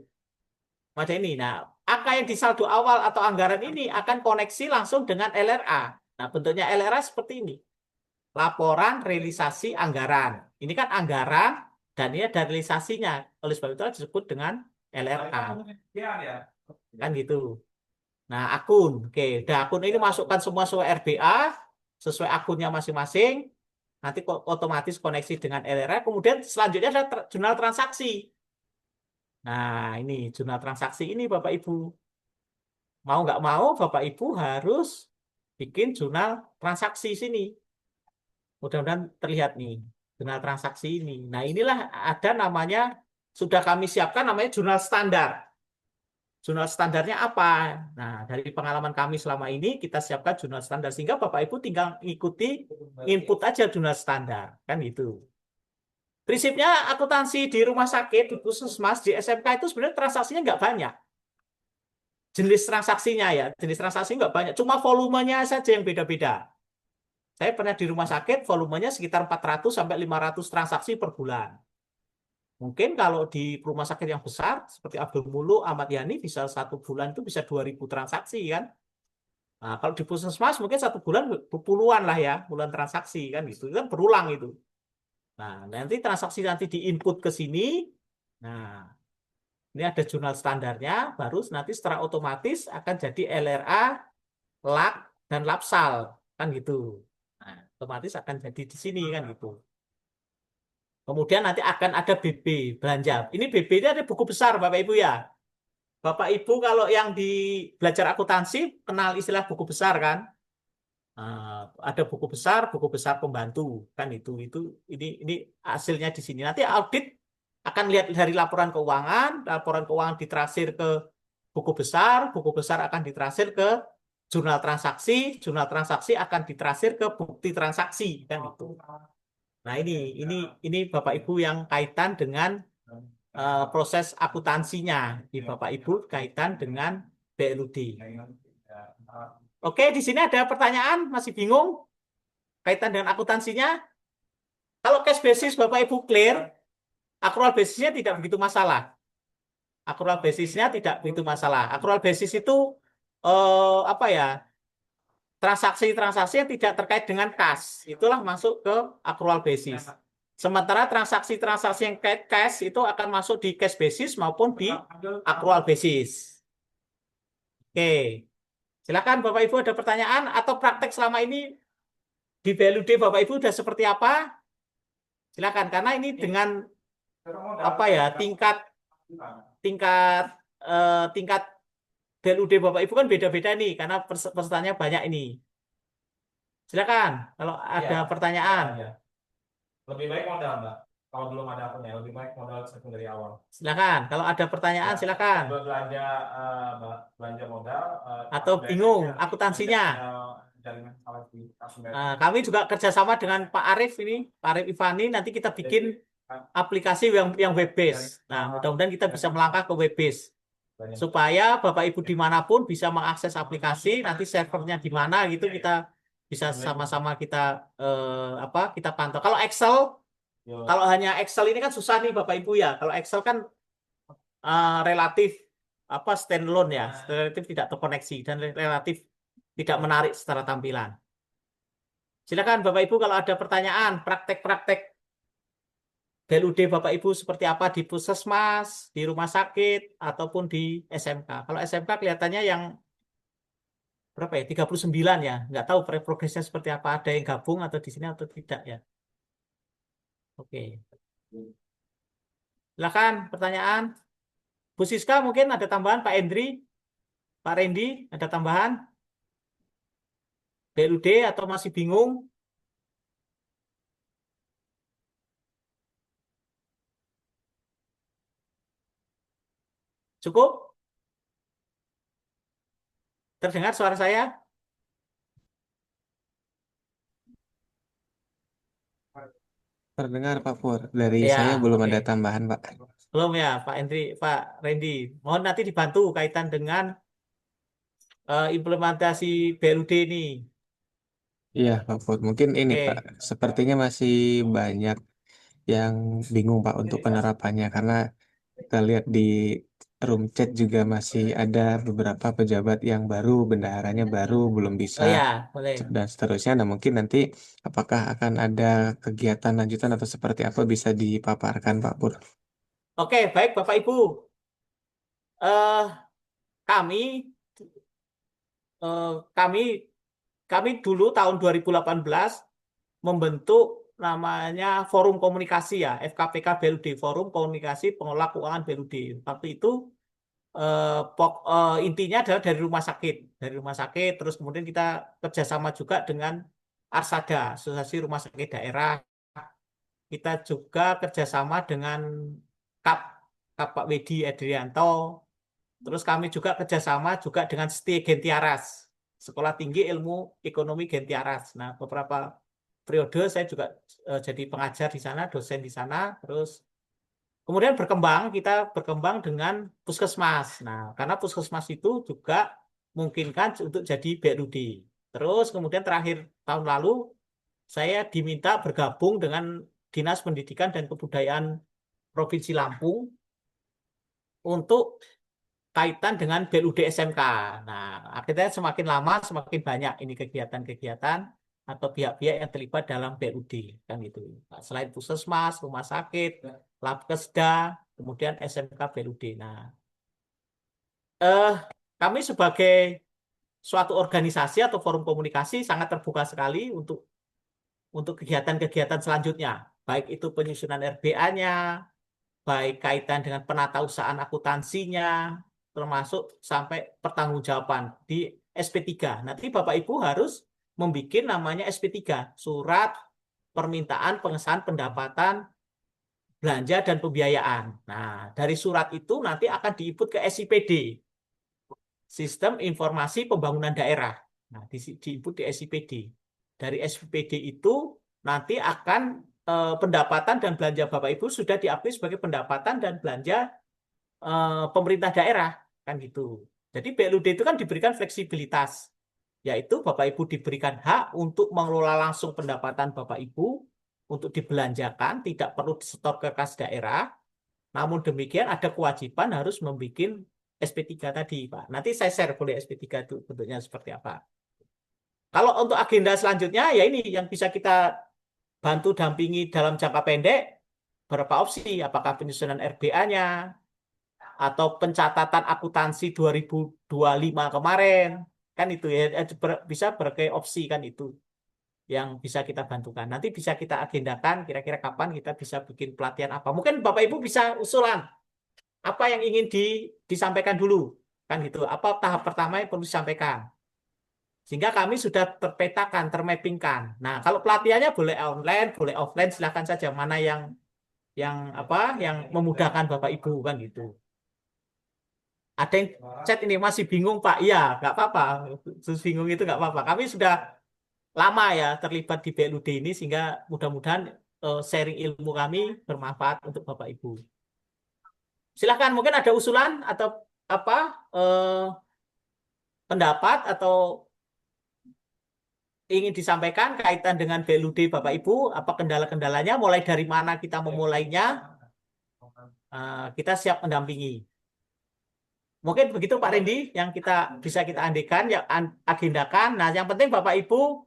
Macam ini. Nah, angka yang di saldo awal atau anggaran ini akan koneksi langsung dengan LRA. Nah, bentuknya LRA seperti ini. Laporan realisasi anggaran. Ini kan anggaran dan ini ada realisasinya. Oleh sebab itu disebut dengan LRA. Kan gitu. Nah, akun. Oke, udah akun ini masukkan semua sesuai RBA, sesuai akunnya masing-masing. Nanti otomatis koneksi dengan LRA. Kemudian selanjutnya ada jurnal transaksi. Nah, ini jurnal transaksi ini Bapak Ibu. Mau nggak mau Bapak Ibu harus bikin jurnal transaksi sini. Mudah-mudahan terlihat nih jurnal transaksi ini. Nah, inilah ada namanya, sudah kami siapkan namanya jurnal standar. Jurnal standarnya apa? Nah, dari pengalaman kami selama ini kita siapkan jurnal standar sehingga Bapak Ibu tinggal ikuti input aja jurnal standar, kan gitu. Prinsipnya akuntansi di rumah sakit, di puskesmas, di SMK itu sebenarnya transaksinya nggak banyak. Jenis transaksinya ya, jenis transaksi nggak banyak. Cuma volumenya saja yang beda-beda. Saya pernah di rumah sakit, volumenya sekitar 400 sampai 500 transaksi per bulan. Mungkin kalau di rumah sakit yang besar, seperti Abdul Muluk, Ahmad Yani, bisa satu bulan itu bisa 2.000 transaksi kan. Nah, kalau di puskesmas mungkin satu bulan puluhan lah ya, bulan transaksi kan gitu. Itu kan berulang itu. Nah, nanti transaksi nanti diinput ke sini. Nah, ini ada jurnal standarnya, baru nanti secara otomatis akan jadi LRA, LAK, dan Lapsal. Kan gitu. Nah, otomatis akan jadi di sini kan gitu. Kemudian nanti akan ada BB, belanja. Ini BB ini ada buku besar Bapak Ibu ya. Bapak Ibu kalau yang di belajar akuntansi kenal istilah buku besar kan? Ada buku besar pembantu kan itu ini hasilnya di sini. Nanti audit akan lihat dari laporan keuangan ditransfer ke buku besar akan ditransfer ke jurnal transaksi akan ditransfer ke bukti transaksi kan itu. Nah, ini Bapak Ibu yang kaitan dengan proses akuntansinya di Bapak Ibu kaitan dengan BLUD. Oke, di sini ada pertanyaan, masih bingung kaitan dengan akuntansinya? Kalau cash basis Bapak Ibu clear, accrual basisnya tidak begitu masalah. Accrual basisnya tidak begitu masalah. Accrual basis itu apa ya? Transaksi-transaksi yang tidak terkait dengan kas, itulah masuk ke accrual basis. Sementara transaksi-transaksi yang kait cash itu akan masuk di cash basis maupun di accrual basis. Oke, silakan Bapak Ibu ada pertanyaan atau praktek selama ini di BLUD Bapak Ibu sudah seperti apa? Silakan, karena ini dengan apa ya tingkat BLUD Bapak Ibu kan beda-beda nih karena pesertanya banyak ini. Silakan kalau ada pertanyaan. Ya. Lebih baik modal, Mbak. Kalau belum ada akunnya, lebih baik modal setting dari awal. Silakan, kalau ada pertanyaan silakan. Belanja modal Atau bingung akuntansinya. Kami juga kerjasama dengan Pak Arif ini, Pak Arif Ivani. Nanti kita bikin aplikasi yang web based. Nah, mudah-mudahan kita bisa melangkah ke web based supaya Bapak Ibu dimanapun bisa mengakses aplikasi. Nanti servernya di mana gitu kita bisa sama-sama kita kita pantau. Kalau Excel, kalau hanya Excel ini kan susah nih Bapak Ibu ya. Kalau Excel kan relatif standalone ya, relatif tidak terkoneksi dan relatif tidak menarik secara tampilan. Silakan Bapak Ibu kalau ada pertanyaan, praktek-praktek BLUD Bapak Ibu seperti apa di puskesmas, di rumah sakit, ataupun di SMK. Kalau SMK kelihatannya yang berapa ya? 39 ya. Nggak tahu progresnya seperti apa. Ada yang gabung atau di sini atau tidak ya. Oke. Silakan pertanyaan. Bu Siska mungkin ada tambahan, Pak Endri, Pak Randy, ada tambahan? BLUD atau masih bingung? Cukup? Terdengar suara saya? Terdengar Pak Pur. Dari Ya, saya belum oke. ada tambahan Pak. Belum ya, Pak Endri, Pak Randy. Mohon nanti dibantu kaitan dengan implementasi BLUD ini. Iya Pak Pur. Mungkin ini Oke. Pak. Sepertinya masih banyak yang bingung Pak untuk penerapannya. Karena kita lihat di room chat juga masih ada beberapa pejabat yang baru, bendaharanya baru, belum bisa Oh ya, boleh. dan seterusnya. Nah mungkin nanti apakah akan ada kegiatan lanjutan atau seperti apa bisa dipaparkan Pak Pur? Oke, baik Bapak Ibu. Eh, kami eh, kami kami dulu tahun 2018 membentuk namanya Forum Komunikasi ya, FKPK BLUD, Forum Komunikasi Pengelola Keuangan BLUD. Waktu itu intinya adalah dari rumah sakit. Dari rumah sakit, terus kemudian kita kerjasama juga dengan Arsada, Asosiasi Rumah Sakit Daerah. Kita juga kerjasama dengan KAP, Pak Wedi Edrianto. Terus kami juga kerjasama juga dengan STI Gentiaras, Sekolah Tinggi Ilmu Ekonomi Gentiaras. Nah, beberapa periode saya juga jadi pengajar di sana, dosen di sana. Terus kemudian kita berkembang dengan puskesmas. Nah, karena puskesmas itu juga memungkinkan untuk jadi BLUD. Terus kemudian terakhir tahun lalu saya diminta bergabung dengan Dinas Pendidikan dan Kebudayaan Provinsi Lampung untuk kaitan dengan BLUD SMK. Nah, akhirnya semakin lama semakin banyak ini kegiatan-kegiatan atau pihak-pihak yang terlibat dalam BLUD kan gitu. Nah, selain puskesmas, rumah sakit, Labkesda, kemudian SMK BLUD. Nah, kami sebagai suatu organisasi atau forum komunikasi sangat terbuka sekali untuk kegiatan-kegiatan selanjutnya, baik itu penyusunan RBA-nya, baik kaitan dengan penatausahaan akuntansinya, termasuk sampai pertanggungjawaban di SP3. Nanti Bapak Ibu harus membuat namanya SP3, Surat Permintaan Pengesahan Pendapatan Belanja dan Pembiayaan. Nah, dari surat itu nanti akan diinput ke SIPD. Sistem Informasi Pembangunan Daerah. Nah, di-input di SIPD. Dari SIPD itu nanti akan pendapatan dan belanja Bapak Ibu sudah diakui sebagai pendapatan dan belanja pemerintah daerah, kan gitu. Jadi BLUD itu kan diberikan fleksibilitas, yaitu Bapak Ibu diberikan hak untuk mengelola langsung pendapatan Bapak Ibu untuk dibelanjakan, tidak perlu disetor ke kas daerah. Namun demikian ada kewajiban harus membuat SP3 tadi, Pak. Nanti saya share boleh SP3 itu bentuknya seperti apa. Kalau untuk agenda selanjutnya, ya ini yang bisa kita bantu dampingi dalam jangka pendek, berapa opsi, apakah penyusunan RBA-nya, atau pencatatan akuntansi 2025 kemarin, kan itu ya, bisa berbagai opsi kan itu yang bisa kita bantukan. Nanti bisa kita agendakan kira-kira kapan kita bisa bikin pelatihan apa. Mungkin Bapak Ibu bisa usulan apa yang ingin disampaikan dulu, kan gitu. Apa tahap pertama yang perlu disampaikan. Sehingga kami sudah terpetakan, termappingkan. Nah, kalau pelatihannya boleh online, boleh offline, silakan saja mana yang memudahkan Bapak Ibu kan gitu. Ada yang chat ini masih bingung Pak, iya nggak apa-apa, terus bingung itu nggak apa-apa. Kami sudah lama ya terlibat di BLUD ini sehingga mudah-mudahan sharing ilmu kami bermanfaat untuk Bapak Ibu. Silakan mungkin ada usulan atau pendapat atau ingin disampaikan kaitan dengan BLUD Bapak Ibu, apa kendala-kendalanya, mulai dari mana kita memulainya, kita siap mendampingi. Mungkin begitu Pak Rendi yang bisa kita andekan, ya agendakan. Nah, yang penting Bapak Ibu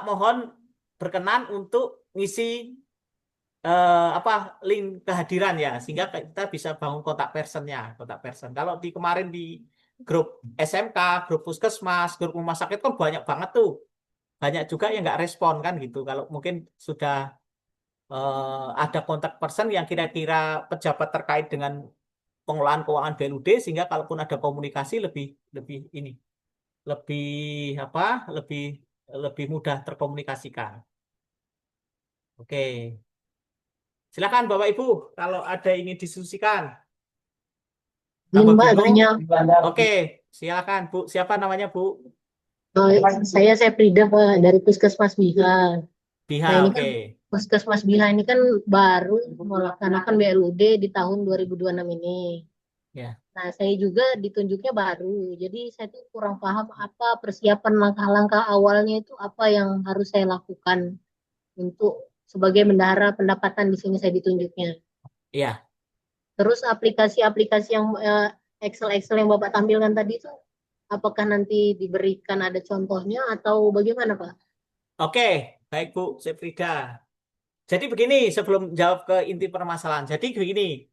mohon berkenan untuk ngisi link kehadiran ya, sehingga kita bisa bangun kontak personnya, kontak person. Kalau kemarin di grup SMK, grup puskesmas, grup rumah sakit kan banyak banget tuh. Banyak juga yang nggak respon kan gitu. Kalau mungkin sudah ada kontak person yang kira-kira pejabat terkait dengan pengelolaan keuangan BLUD, sehingga kalaupun ada komunikasi lebih mudah terkomunikasikan. Oke. Silakan Bapak Ibu kalau ada yang ingin diskusikan. Mbak, tanya. Oke, silakan Bu. Siapa namanya Bu? Saya Prida Pak, dari Puskesmas Biha. Biha, Nah, ini oke. kan Puskesmas Biha ini kan baru melaksanakan BLUD di tahun 2026 ini. Ya. Nah, saya juga ditunjuknya baru. Jadi saya tuh kurang paham apa persiapan langkah-langkah awalnya itu apa yang harus saya lakukan untuk sebagai bendahara pendapatan di sini saya ditunjuknya. Iya. Terus aplikasi-aplikasi yang Excel yang Bapak tampilkan tadi itu apakah nanti diberikan ada contohnya atau bagaimana, Pak? Oke, baik Bu Sefrida. Jadi begini, sebelum jawab ke inti permasalahan. Jadi begini,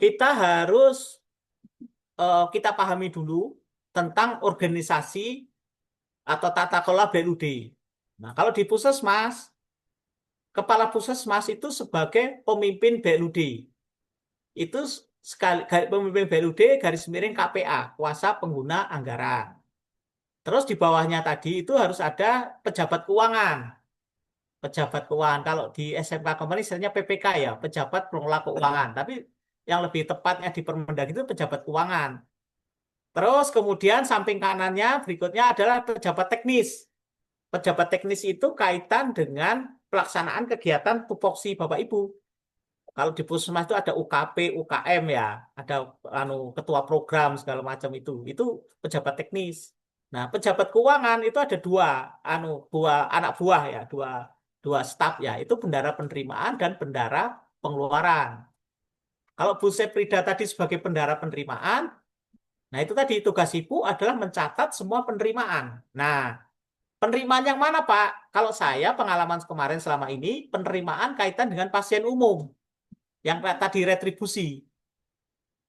kita harus kita pahami dulu tentang organisasi atau tata kelola BLUD. Nah, kalau di Puskesmas, Kepala Puskesmas itu sebagai pemimpin BLUD. Itu pemimpin BLUD garis miring KPA, kuasa pengguna anggaran. Terus di bawahnya tadi itu harus ada pejabat keuangan. Pejabat keuangan. Kalau di SMK kemarin istilahnya PPK ya, pejabat pengelola keuangan. Tapi yang lebih tepatnya di Permendag itu pejabat keuangan. Terus kemudian samping kanannya berikutnya adalah pejabat teknis. Pejabat teknis itu kaitan dengan pelaksanaan kegiatan tupoksi Bapak Ibu. Kalau di Puskesmas itu ada UKP, UKM ya, ada ketua program segala macam itu. Itu pejabat teknis. Nah, pejabat keuangan itu ada dua anak buah ya, dua staf ya, itu bendahara penerimaan dan bendahara pengeluaran. Kalau Bu Seprida tadi sebagai bendahara penerimaan, nah itu tadi tugas Ibu adalah mencatat semua penerimaan. Nah, penerimaan yang mana Pak? Kalau saya pengalaman kemarin selama ini, penerimaan kaitan dengan pasien umum, yang tadi retribusi.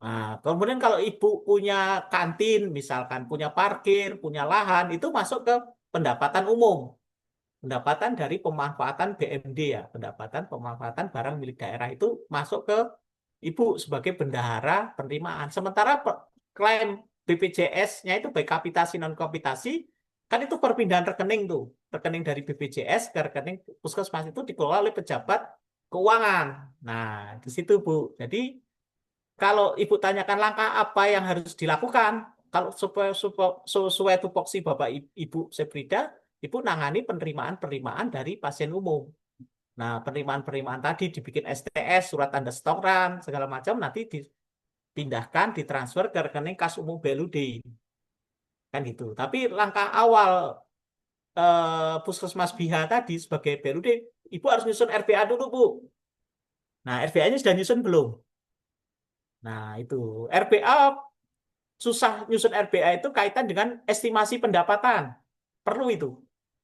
Nah, kemudian kalau Ibu punya kantin, misalkan punya parkir, punya lahan, itu masuk ke pendapatan umum. Pendapatan dari pemanfaatan BMD ya, pendapatan pemanfaatan barang milik daerah itu masuk ke Ibu sebagai bendahara penerimaan. Sementara klaim BPJS-nya itu baik kapitasi non-kapitasi, kan itu perpindahan rekening tuh. Rekening dari BPJS ke rekening Puskesmas itu dikelola oleh pejabat keuangan. Nah, di situ Bu. Jadi kalau Ibu tanyakan langkah apa yang harus dilakukan, kalau sesuai tupoksi Bapak Ibu Seprida, Ibu nangani penerimaan dari pasien umum. Nah, penerimaan tadi dibikin STS, surat tanda setoran, segala macam, nanti dipindahkan, ditransfer ke rekening kas umum BLUD. Kan gitu. Tapi langkah awal Puskesmas BIHA tadi sebagai BLUD, Ibu harus nyusun RBA dulu, Bu. Nah, RBA-nya sudah nyusun belum? Nah, itu. RBA, susah nyusun RBA itu kaitan dengan estimasi pendapatan. Perlu itu.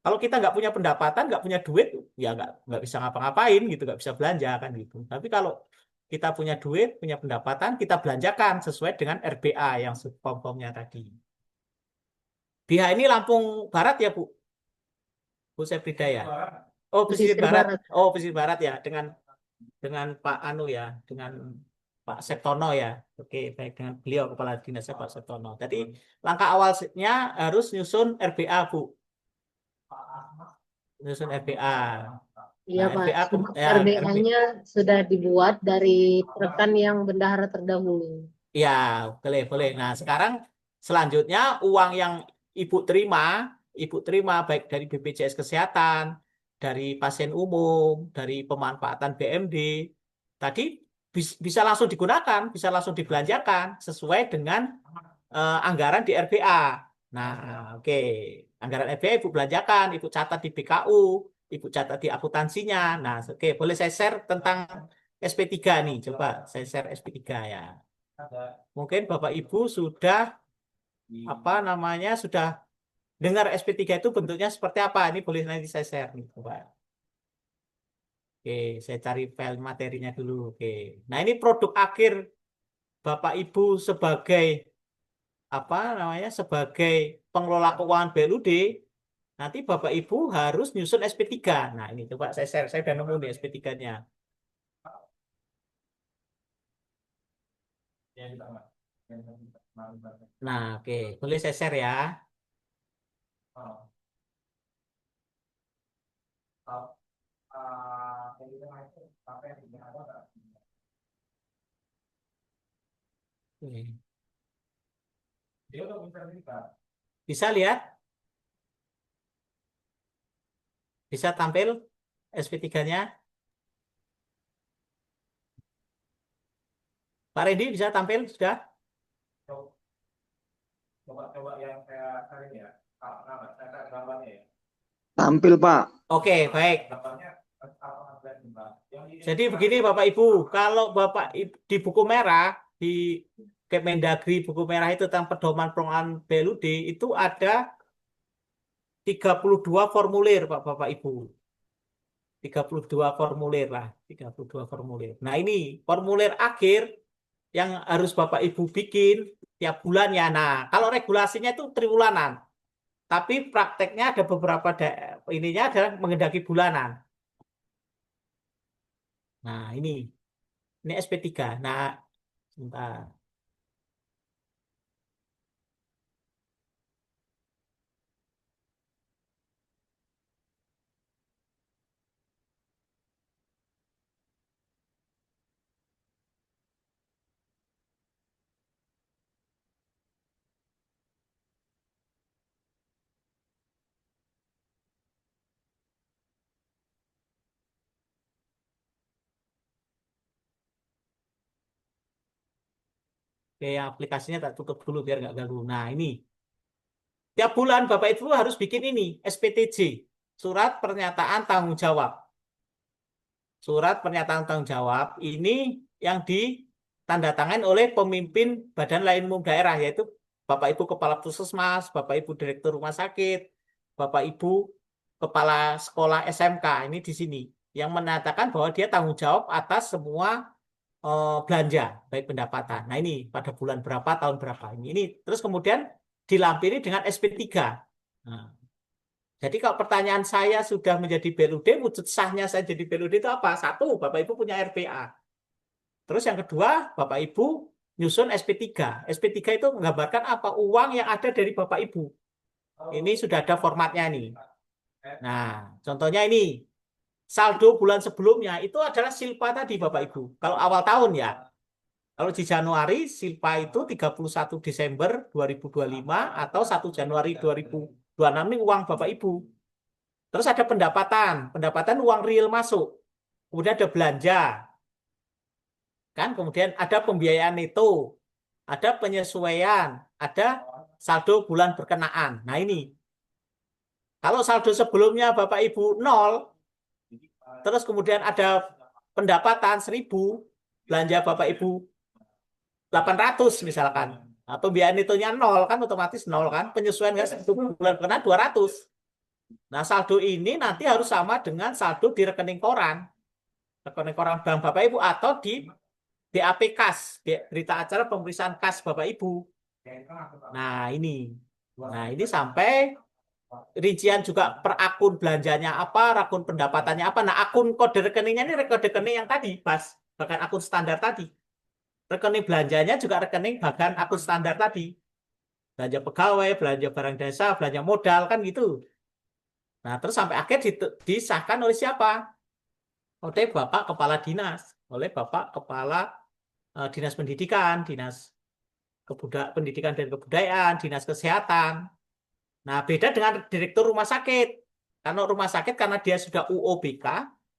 Kalau kita nggak punya pendapatan, nggak punya duit, ya nggak bisa ngapa-ngapain gitu, nggak bisa belanja kan gitu. Tapi kalau kita punya duit, punya pendapatan, kita belanjakan sesuai dengan RBA yang form-formnya tadi. BIHA ini Lampung Barat ya, Bu? Bu Seprida ya? Oh, pesisir Pesisir barat. barat. Oh, pesisir barat ya, dengan Pak Anu ya, dengan Pak Septono ya. Oke, baik, dengan beliau kepala dinasnya Pak Septono. Jadi langkah awalnya harus nyusun RBA, Bu. Nyusun RBA. Iya Nah, Pak, RBA ya, RBA-nya sudah dibuat dari rekan yang bendahara terdahulu. ya, boleh. Nah, sekarang selanjutnya uang yang Ibu terima baik dari BPJS Kesehatan, dari pasien umum, dari pemanfaatan BMD, tadi bisa langsung digunakan, bisa langsung dibelanjakan sesuai dengan anggaran di RBA. Nah, oke. Anggaran RBA Ibu belanjakan, Ibu catat di BKU, Ibu catat di akuntansinya. Nah, oke, boleh saya share tentang SP3 nih. Coba saya share SP3 ya. Mungkin Bapak Ibu sudah sudah dengar SP3 itu bentuknya seperti apa? Ini boleh nanti saya share nih, coba. Oke, saya cari file materinya dulu. Oke. Nah, ini produk akhir Bapak Ibu sebagai sebagai pengelola keuangan BLUD. Nanti Bapak Ibu harus nyusun SP3. Nah, ini coba saya share, saya udah nemu nih SP3-nya. Nah, oke, boleh saya share ya. Oke. Bisa lihat? Bisa tampil SP3-nya? Pak Reddy bisa tampil sudah? Coba yang saya cari ya. Saya gambarnya ya. Tampil, Pak. Oke, baik. Jadi begini Bapak Ibu, kalau Bapak di buku merah, di Kemendagri buku merah itu tentang pedoman pengelolaan BLUD itu ada 32 formulir Pak Bapak Ibu. 32 formulir lah, 32 formulir. Nah, ini formulir akhir yang harus Bapak Ibu bikin tiap bulannya. Nah, kalau regulasinya itu triwulanan. Tapi prakteknya ada beberapa ininya adalah menghendaki bulanan. Nah, ini SP3. Nah, sebentar. Oke, aplikasinya tak tutup dulu biar nggak ganggu. Nah, ini. Tiap bulan Bapak Ibu harus bikin ini, SPTJ. Surat Pernyataan Tanggung Jawab. Surat Pernyataan Tanggung Jawab ini yang ditandatangani oleh pemimpin Badan Layanan Umum Daerah, yaitu Bapak Ibu Kepala Puskesmas, Bapak Ibu Direktur Rumah Sakit, Bapak Ibu Kepala Sekolah SMK, ini di sini. Yang menyatakan bahwa dia tanggung jawab atas semua belanja, baik pendapatan. Nah, ini pada bulan berapa, tahun berapa. Ini terus kemudian dilampiri dengan SP3. Nah, jadi kalau pertanyaan saya sudah menjadi BLUD, wujud sahnya saya jadi BLUD itu apa? Satu, Bapak Ibu punya RPA. Terus yang kedua, Bapak Ibu nyusun SP3. SP3 itu menggambarkan apa uang yang ada dari Bapak Ibu. Ini sudah ada formatnya nih. Nah, contohnya ini. Saldo bulan sebelumnya itu adalah silpa tadi Bapak Ibu. Kalau awal tahun ya. Kalau di Januari, silpa itu 31 Desember 2025 atau 1 Januari 2026 ini uang Bapak Ibu. Terus ada pendapatan. Pendapatan uang real masuk. Kemudian ada belanja. Kan? Kemudian ada pembiayaan neto. Ada penyesuaian. Ada saldo bulan berkenaan. Nah ini. Kalau saldo sebelumnya Bapak Ibu 0, terus kemudian ada pendapatan 1.000, belanja Bapak Ibu 800 misalkan. Nah, pembiayaan netonya 0 kan otomatis 0 kan. Penyesuaian kan 1 bulan kena 200. Nah, saldo ini nanti harus sama dengan saldo di rekening koran. Rekening koran bank Bapak Ibu atau di BAP kas, berita acara pemeriksaan kas Bapak Ibu. Nah, ini. Nah, ini sampai rincian juga per akun belanjanya apa, akun pendapatannya apa. Nah, akun kode rekeningnya ini kode rekening yang tadi, Mas. Bahkan akun standar tadi. Rekening belanjanya juga rekening bahkan akun standar tadi. Belanja pegawai, belanja barang desa, belanja modal, kan gitu. Nah, terus sampai akhir disahkan oleh siapa? Oleh Bapak Kepala Dinas. Oleh Bapak Kepala Dinas Pendidikan, Dinas Pendidikan dan Kebudayaan, Dinas Kesehatan. Nah, beda dengan Direktur Rumah Sakit. Karena rumah sakit, karena dia sudah UOBK,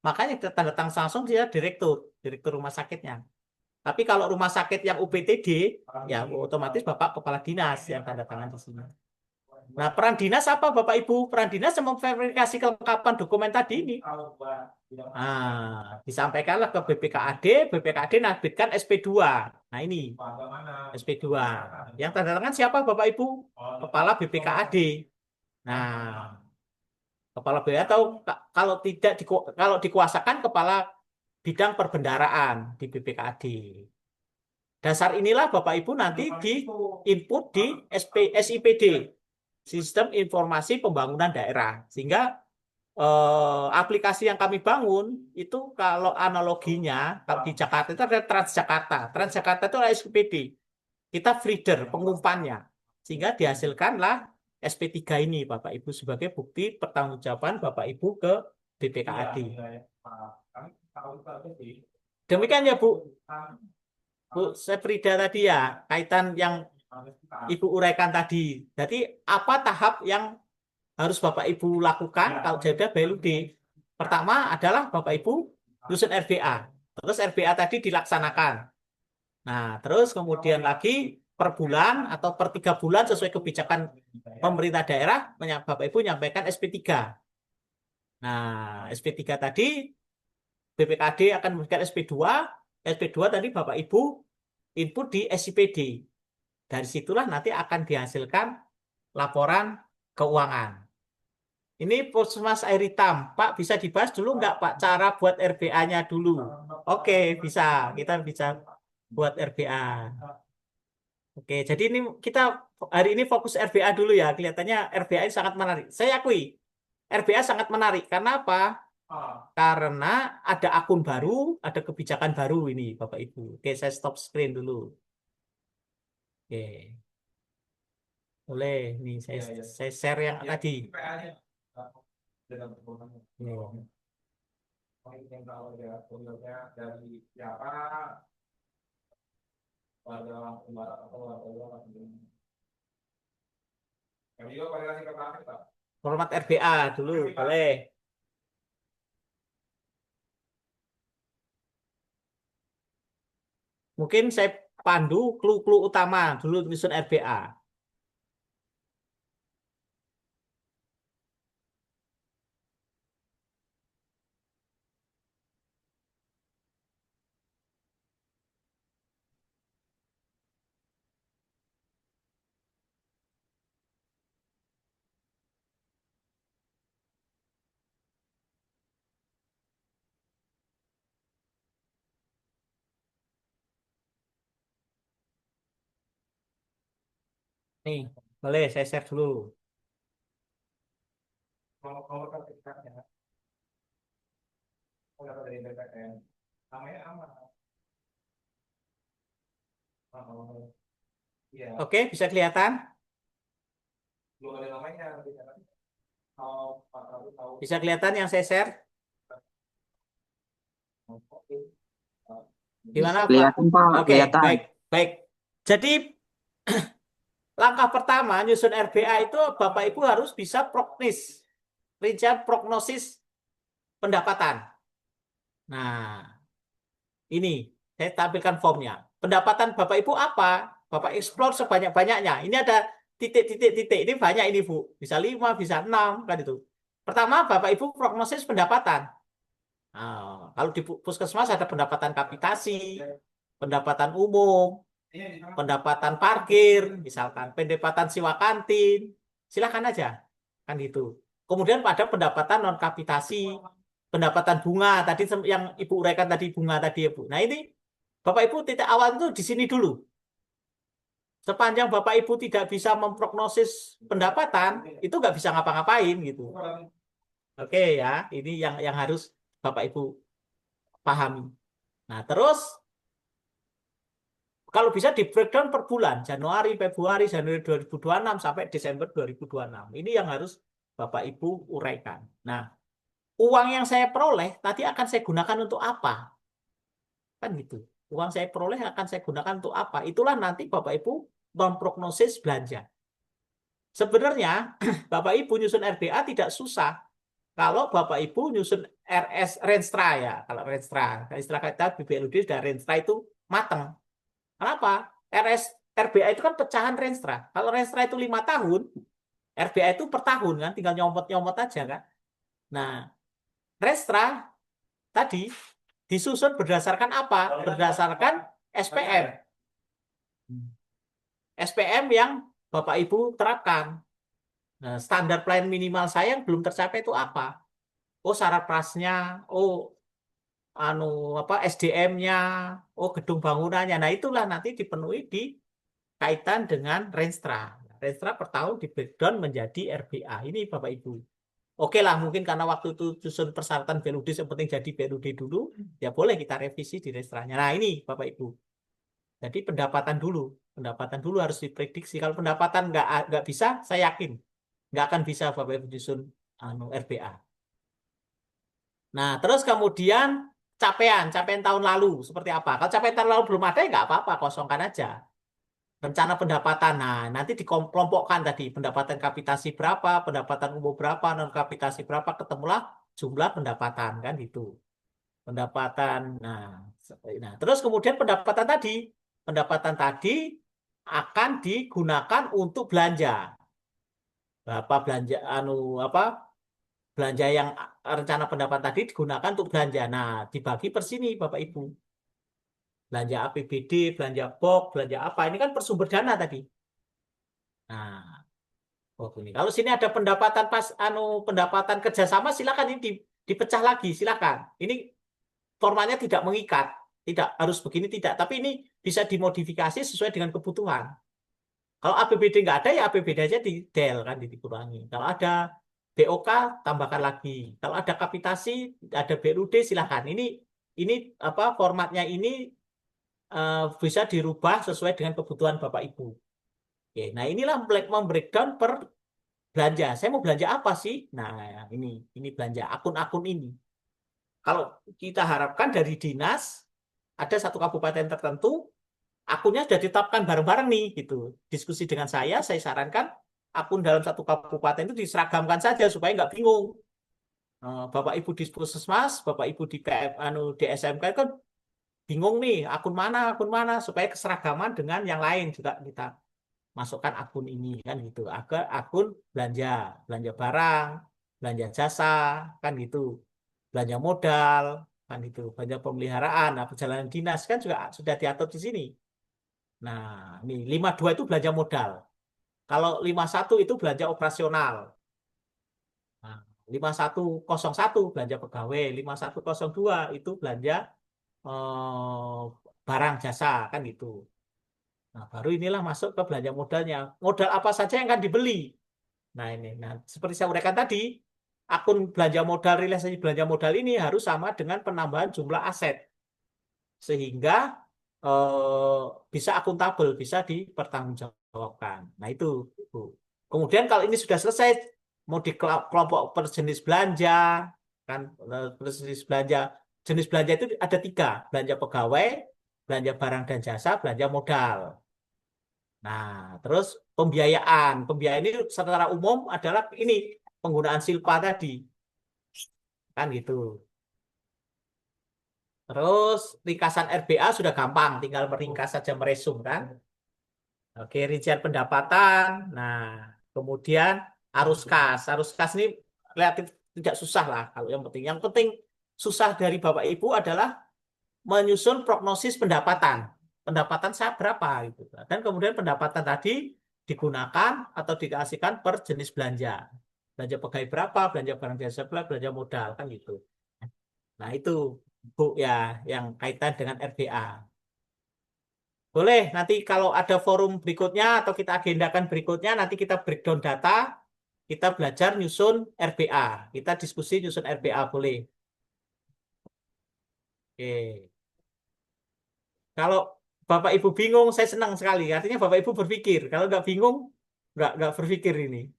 makanya tanda tangan langsung dia Direktur Rumah Sakitnya. Tapi kalau rumah sakit yang UPTD, ya otomatis Bapak Kepala Dinas yang tanda tangan di sini. Nah, peran dinas apa Bapak Ibu? Peran dinas memverifikasi kelengkapan dokumen tadi ini. Nah, disampaikanlah ke BPKAD menerbitkan SP2. Nah, ini SP2. Yang tanda tangan siapa Bapak Ibu? Kepala BPKAD. Nah, kepala BPKAD atau kalau dikuasakan kepala bidang perbendaraan di BPKAD. Dasar inilah Bapak Ibu nanti di input di SIPD, Sistem Informasi Pembangunan Daerah. Sehingga aplikasi yang kami bangun itu kalau analoginya, kalau di Jakarta itu ada Transjakarta. Transjakarta itu adalah SIPD. Kita feeder pengumpannya. Sehingga dihasilkanlah SP3 ini Bapak Ibu sebagai bukti pertanggungjawaban Bapak Ibu ke BPKAD. Demikian ya Bu Sefrida tadi ya, kaitan yang Ibu uraikan tadi. Jadi apa tahap yang harus Bapak Ibu lakukan kalau jadi BLUD? Pertama adalah Bapak Ibu nyusun RBA. Terus RBA tadi dilaksanakan. Nah, terus kemudian lagi per bulan atau per 3 bulan sesuai kebijakan pemerintah daerah, Bapak Ibu menyampaikan SP3. Nah, SP3 tadi BPKD akan memberikan SP2. SP2 tadi Bapak Ibu input di SIPD. Dari situlah nanti akan dihasilkan laporan keuangan. Ini Puskesmas Air Hitam. Pak, bisa dibahas dulu nggak Pak cara buat RBA-nya dulu? Oke, bisa. Kita bisa buat RBA. Oke, jadi ini kita hari ini fokus RBA dulu ya. Kelihatannya RBA ini sangat menarik. Saya akui, RBA sangat menarik. Karena apa? Karena ada akun baru, ada kebijakan baru ini Bapak Ibu. Oke, saya stop screen dulu. Oke. Boleh, nih saya share yang tadi. Format RBA dulu, boleh. Mungkin saya pandu clue-clue utama dulu nyusun RBA. Nih, boleh saya share dulu. Oke, bisa kelihatan? Bisa kelihatan yang saya share? Gimana, Pak? Kelihatan Pak, Oke, kelihatan. baik, baik. Jadi langkah pertama nyusun RBA itu Bapak Ibu harus bisa rincian prognosis pendapatan. Nah, ini saya tampilkan formnya. Pendapatan Bapak Ibu apa? Bapak explore sebanyak-banyaknya. Ini ada titik-titik-titik. Ini banyak ini, Bu. Bisa 5, bisa 6, kan itu. Pertama, Bapak Ibu prognosis pendapatan. Nah, kalau di puskesmas ada pendapatan kapitasi, pendapatan umum, pendapatan parkir, misalkan pendapatan sewa kantin, silakan aja, kan gitu. Kemudian pada pendapatan non kapitasi, pendapatan bunga tadi yang Ibu uraikan tadi, bunga tadi ya Bu. Nah ini Bapak Ibu titik awal itu di sini dulu. Sepanjang Bapak Ibu tidak bisa memprognosis pendapatan, itu nggak bisa ngapa-ngapain gitu. Oke ya, ini yang harus Bapak Ibu pahami. Nah terus kalau bisa di breakdown per bulan, Januari, Februari, Januari 2026 sampai Desember 2026. Ini yang harus Bapak Ibu uraikan. Nah, uang yang saya peroleh tadi akan saya gunakan untuk apa? Kan gitu. Uang saya peroleh akan saya gunakan untuk apa? Itulah nanti Bapak Ibu memprognosis belanja. Sebenarnya Bapak Ibu nyusun RBA tidak susah. Kalau Bapak Ibu nyusun Renstra ya. Kalau Renstra, istilah kita BBLUD sudah Renstra itu matang. Kenapa? RBA itu kan pecahan Renstra. Kalau Renstra itu 5 tahun, RBA itu per tahun kan, tinggal nyomot-nyomot aja kan. Nah, Renstra tadi disusun berdasarkan apa? Berdasarkan SPM. SPM yang Bapak Ibu terapkan. Nah, standar pelayanan minimal saya yang belum tercapai itu apa? Oh, saraplasnya, SDM-nya, gedung bangunannya. Nah, itulah nanti dipenuhi di kaitan dengan Renstra. Renstra per tahun di breakdown menjadi RBA. Ini Bapak Ibu. Oke lah, mungkin karena waktu itu susun persyaratan BLUD yang penting jadi BLUD dulu, ya boleh kita revisi di Renstranya. Nah, ini Bapak Ibu. Jadi pendapatan dulu harus diprediksi. Kalau pendapatan nggak bisa, saya yakin nggak akan bisa Bapak Ibu susun RBA. Nah, terus kemudian capaian tahun lalu seperti apa? Kalau capaian tahun lalu belum ada, ya nggak apa-apa, kosongkan aja. Rencana pendapatan, nah nanti dikelompokkan tadi, pendapatan kapitasi berapa, pendapatan umum berapa, non kapitasi berapa, ketemulah jumlah pendapatan, kan gitu. Pendapatan, nah terus kemudian pendapatan tadi akan digunakan untuk belanja. Berapa belanja, belanja yang rencana pendapatan tadi digunakan untuk belanja. Nah, dibagi per sini Bapak Ibu. Belanja APBD, belanja BOK, belanja apa. Ini kan bersumber dana tadi. Nah, ini. Kalau sini ada pendapatan pendapatan kerjasama, silakan ini dipecah lagi, silakan. Ini formatnya tidak mengikat, tidak harus begini, tidak. Tapi ini bisa dimodifikasi sesuai dengan kebutuhan. Kalau APBD nggak ada, ya APBD aja di del kan dikurangi. Kalau ada BOK, tambahkan lagi. Kalau ada kapitasi, ada BLUD, silakan. Ini formatnya ini bisa dirubah sesuai dengan kebutuhan Bapak Ibu. Oke, nah inilah membreakdown per belanja. Saya mau belanja apa sih? Nah, ini belanja akun-akun ini. Kalau kita harapkan dari dinas ada satu kabupaten tertentu akunnya sudah ditetapkan bareng-bareng nih gitu. Diskusi dengan saya sarankan akun dalam satu kabupaten itu diseragamkan saja supaya nggak bingung. Bapak Ibu di Puskesmas, Bapak Ibu di di SMK kan bingung nih akun mana supaya keseragaman dengan yang lain juga kita masukkan akun ini kan gitu. Agar akun belanja barang, belanja jasa kan gitu. Belanja modal kan gitu, belanja pemeliharaan, perjalanan dinas kan juga sudah diatur di sini. Nah, ini 52 itu belanja modal. Kalau 51 itu belanja operasional. Nah, 5101 belanja pegawai, 5102 itu belanja barang jasa kan gitu. Nah, baru inilah masuk ke belanja modalnya. Modal apa saja yang akan dibeli. Nah, ini. Nah, seperti saya uraikan tadi, akun belanja modal, realisasi belanja modal ini harus sama dengan penambahan jumlah aset. Sehingga bisa akuntabel, bisa dipertanggungjawabkan. Nah, itu, Bu. Kemudian kalau ini sudah selesai, mau di kelompok per jenis belanja, kan jenis belanja itu ada 3, belanja pegawai, belanja barang dan jasa, belanja modal. Nah, terus pembiayaan. Pembiayaan ini secara umum adalah ini penggunaan silpa tadi. Kan gitu. Terus ringkasan RBA sudah gampang, tinggal meringkas saja meresum kan. Oke, rincian pendapatan. Nah, kemudian arus kas. Arus kas ini relatif tidak susah lah kalau yang penting. Yang penting susah dari Bapak Ibu adalah menyusun prognosis pendapatan. Pendapatan saya berapa gitu. Dan kemudian pendapatan tadi digunakan atau dikasihkan per jenis belanja. Belanja pegawai berapa, belanja barang jasa berapa, belanja modal kan gitu. Nah, itu Bu ya yang kaitan dengan RBA. Boleh nanti kalau ada forum berikutnya atau kita agendakan berikutnya nanti kita breakdown data, kita belajar nyusun RBA. Kita diskusi nyusun RBA boleh. Oke. Kalau Bapak Ibu bingung, saya senang sekali. Artinya Bapak Ibu berpikir. Kalau nggak bingung, nggak berpikir ini.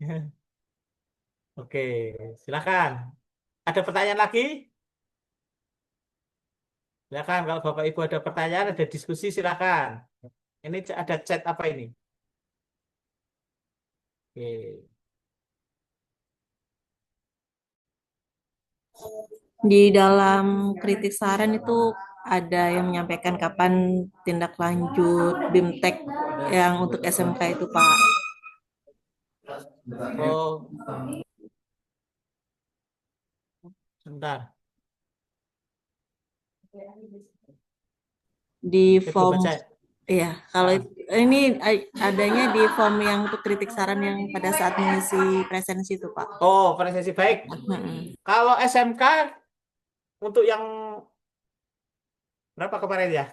Oke, silakan. Ada pertanyaan lagi? Silakan. Kalau Bapak Ibu ada pertanyaan, ada diskusi, silakan. Ini ada chat apa ini? Oke. Di dalam kritik saran itu ada yang menyampaikan kapan tindak lanjut BIMTEK yang untuk SMK itu, Pak. Oh, sebentar. Di Saya belum form, baca. iya, kalau ini adanya di form yang untuk kritik saran yang pada saat mengisi presensi itu, Pak. Oh, presensi baik. Kalau SMK untuk yang berapa kemarin ya?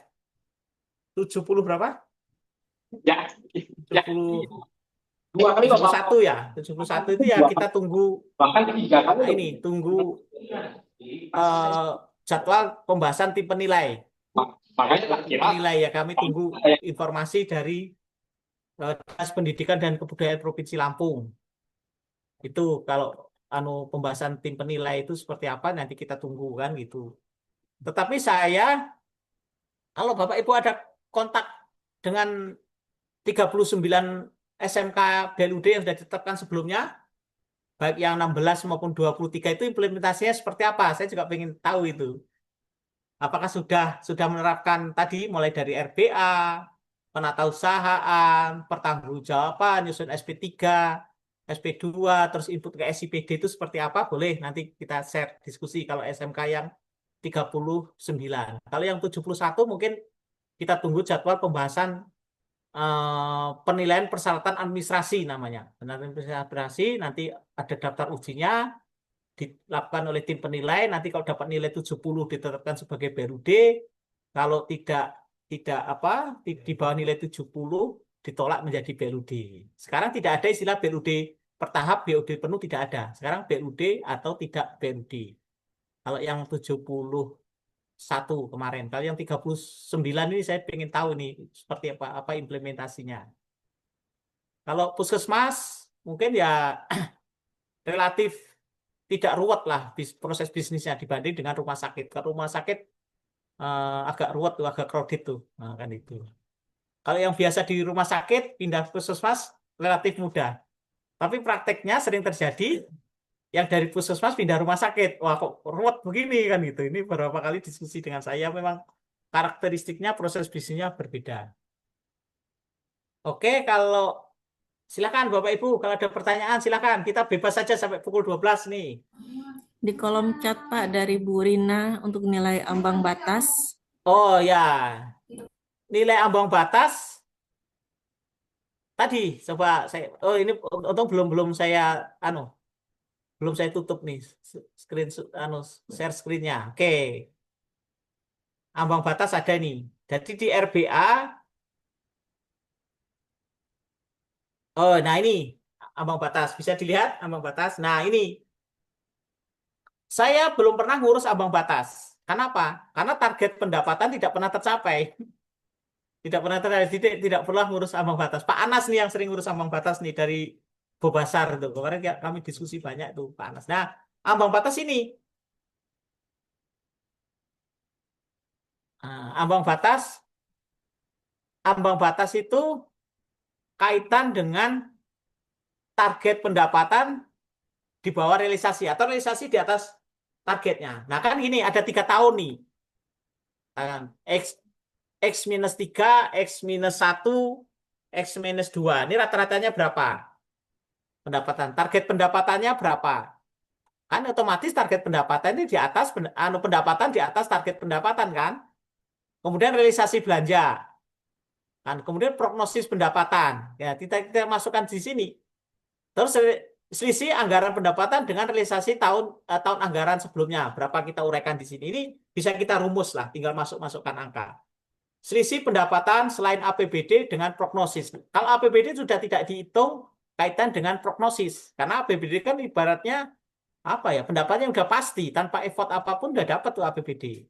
70 berapa? Ya, ya. 70 Dua kali Bapak. 71 ya. 71 itu ya kita tunggu Bahkan 3 kali. ini tunggu jadwal pembahasan tim penilai. Makanya tak kira. Penilai ya kami tunggu informasi dari Dinas Pendidikan dan Kebudayaan Provinsi Lampung. Itu kalau pembahasan tim penilai itu seperti apa nanti kita tunggu kan gitu. Tetapi saya kalau Bapak Ibu ada kontak dengan 39 SMK BLUD yang sudah ditetapkan sebelumnya, baik yang 16 maupun 23 itu implementasinya seperti apa? Saya juga ingin tahu itu. Apakah sudah menerapkan tadi mulai dari RBA, penatausahaan, pertanggungjawaban, nyusun SP3, SP2, terus input ke SIPD itu seperti apa? Boleh nanti kita share diskusi kalau SMK yang 39. Kalau yang 71 mungkin kita tunggu jadwal pembahasan penilaian persyaratan administrasi namanya. Penilaian administrasi nanti ada daftar ujinya dilakukan oleh tim penilai. Nanti kalau dapat nilai 70 ditetapkan sebagai BLUD. Kalau tidak di bawah nilai 70 ditolak menjadi BLUD. Sekarang tidak ada istilah BLUD bertahap, BLUD penuh tidak ada. Sekarang BLUD atau tidak BLUD. Kalau yang 71 kemarin. Kalau yang 39 ini saya ingin tahu nih seperti apa implementasinya. Kalau puskesmas mungkin ya relatif tidak ruwet lah proses bisnisnya dibanding dengan rumah sakit. Kalau rumah sakit agak ruwet tuh, agak crowded tuh. Nah, kan itu. Kalau yang biasa di rumah sakit pindah ke puskesmas relatif mudah. Tapi prakteknya sering terjadi yang dari puskesmas pindah rumah sakit. Wah, kok ruwet begini kan gitu. Ini beberapa kali diskusi dengan saya memang karakteristiknya proses bisnisnya berbeda. Oke, kalau silakan Bapak Ibu kalau ada pertanyaan silakan. Kita bebas saja sampai pukul 12 nih. Di kolom chat Pak dari Bu Rina untuk nilai ambang batas. Oh ya. Nilai ambang batas tadi coba saya ini untung belum saya belum saya tutup nih screen share screen-nya. Oke. Ambang batas ada nih. Jadi di RBA nah ini ambang batas. Bisa dilihat ambang batas. Nah, ini saya belum pernah ngurus ambang batas. Kenapa? Karena target pendapatan tidak pernah tercapai. Tidak pernah tercapai, tidak pernah ngurus ambang batas. Pak Anas nih yang sering ngurus ambang batas nih dari Bobasar itu. Kemarin kami diskusi banyak tuh Pak Anas. Nah, ambang batas ini. Ambang batas ambang batas itu kaitan dengan target pendapatan di bawah realisasi atau realisasi di atas targetnya. Nah kan ini ada 3 tahun nih. X minus 3, X minus 1, X minus 2. Ini rata-ratanya berapa? Pendapatan. Target pendapatannya berapa? Kan otomatis target pendapatan ini di atas pendapatan di atas target pendapatan kan? Kemudian realisasi belanja. Kan kemudian prognosis pendapatan. Ya, kita masukkan di sini. Terus selisih anggaran pendapatan dengan realisasi tahun anggaran sebelumnya. Berapa kita uraikan di sini. Ini bisa kita rumus lah, tinggal masukkan angka. Selisih pendapatan selain APBD dengan prognosis. Kalau APBD sudah tidak dihitung kaitan dengan prognosis. Karena APBD kan ibaratnya apa ya, pendapatnya udah pasti, tanpa effort apapun udah dapat tuh APBD.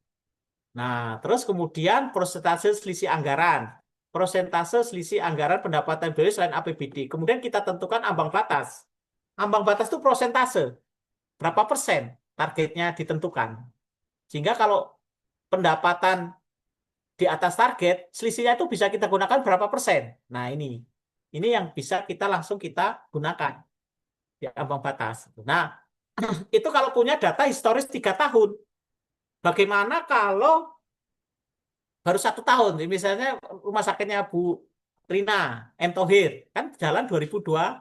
Nah, terus kemudian persentase selisih anggaran. Persentase selisih anggaran pendapatan BUMD selain APBD. Kemudian kita tentukan ambang batas. Ambang batas itu persentase. Berapa persen targetnya ditentukan. Sehingga kalau pendapatan di atas target, selisihnya itu bisa kita gunakan berapa persen. Nah, ini yang bisa kita langsung kita gunakan di ambang batas. Nah, itu kalau punya data historis 3 tahun. Bagaimana kalau baru 1 tahun? Misalnya rumah sakitnya Bu Rina M. Thohir, kan jalan 2026.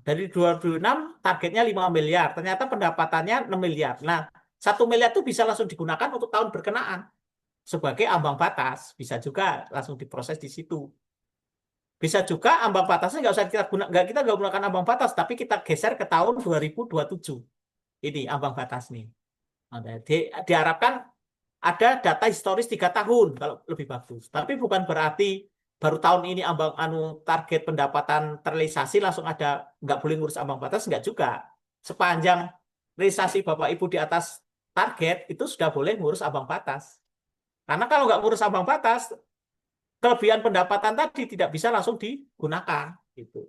Dari 2006 targetnya 5 miliar. Ternyata pendapatannya 6 miliar. Nah, 1 miliar itu bisa langsung digunakan untuk tahun berkenaan. Sebagai ambang batas. Bisa juga langsung diproses di situ. Bisa juga ambang batasnya nggak usah kita gunakan ambang batas, tapi kita geser ke tahun 2027. Ini ambang batas nih. Diharapkan ada data historis 3 tahun kalau lebih bagus. Tapi bukan berarti baru tahun ini target pendapatan terrealisasi langsung ada, nggak boleh ngurus ambang batas, nggak juga. Sepanjang realisasi Bapak Ibu di atas target itu sudah boleh ngurus ambang batas. Karena kalau nggak ngurus ambang batas, kelebihan pendapatan tadi tidak bisa langsung digunakan. Gitu.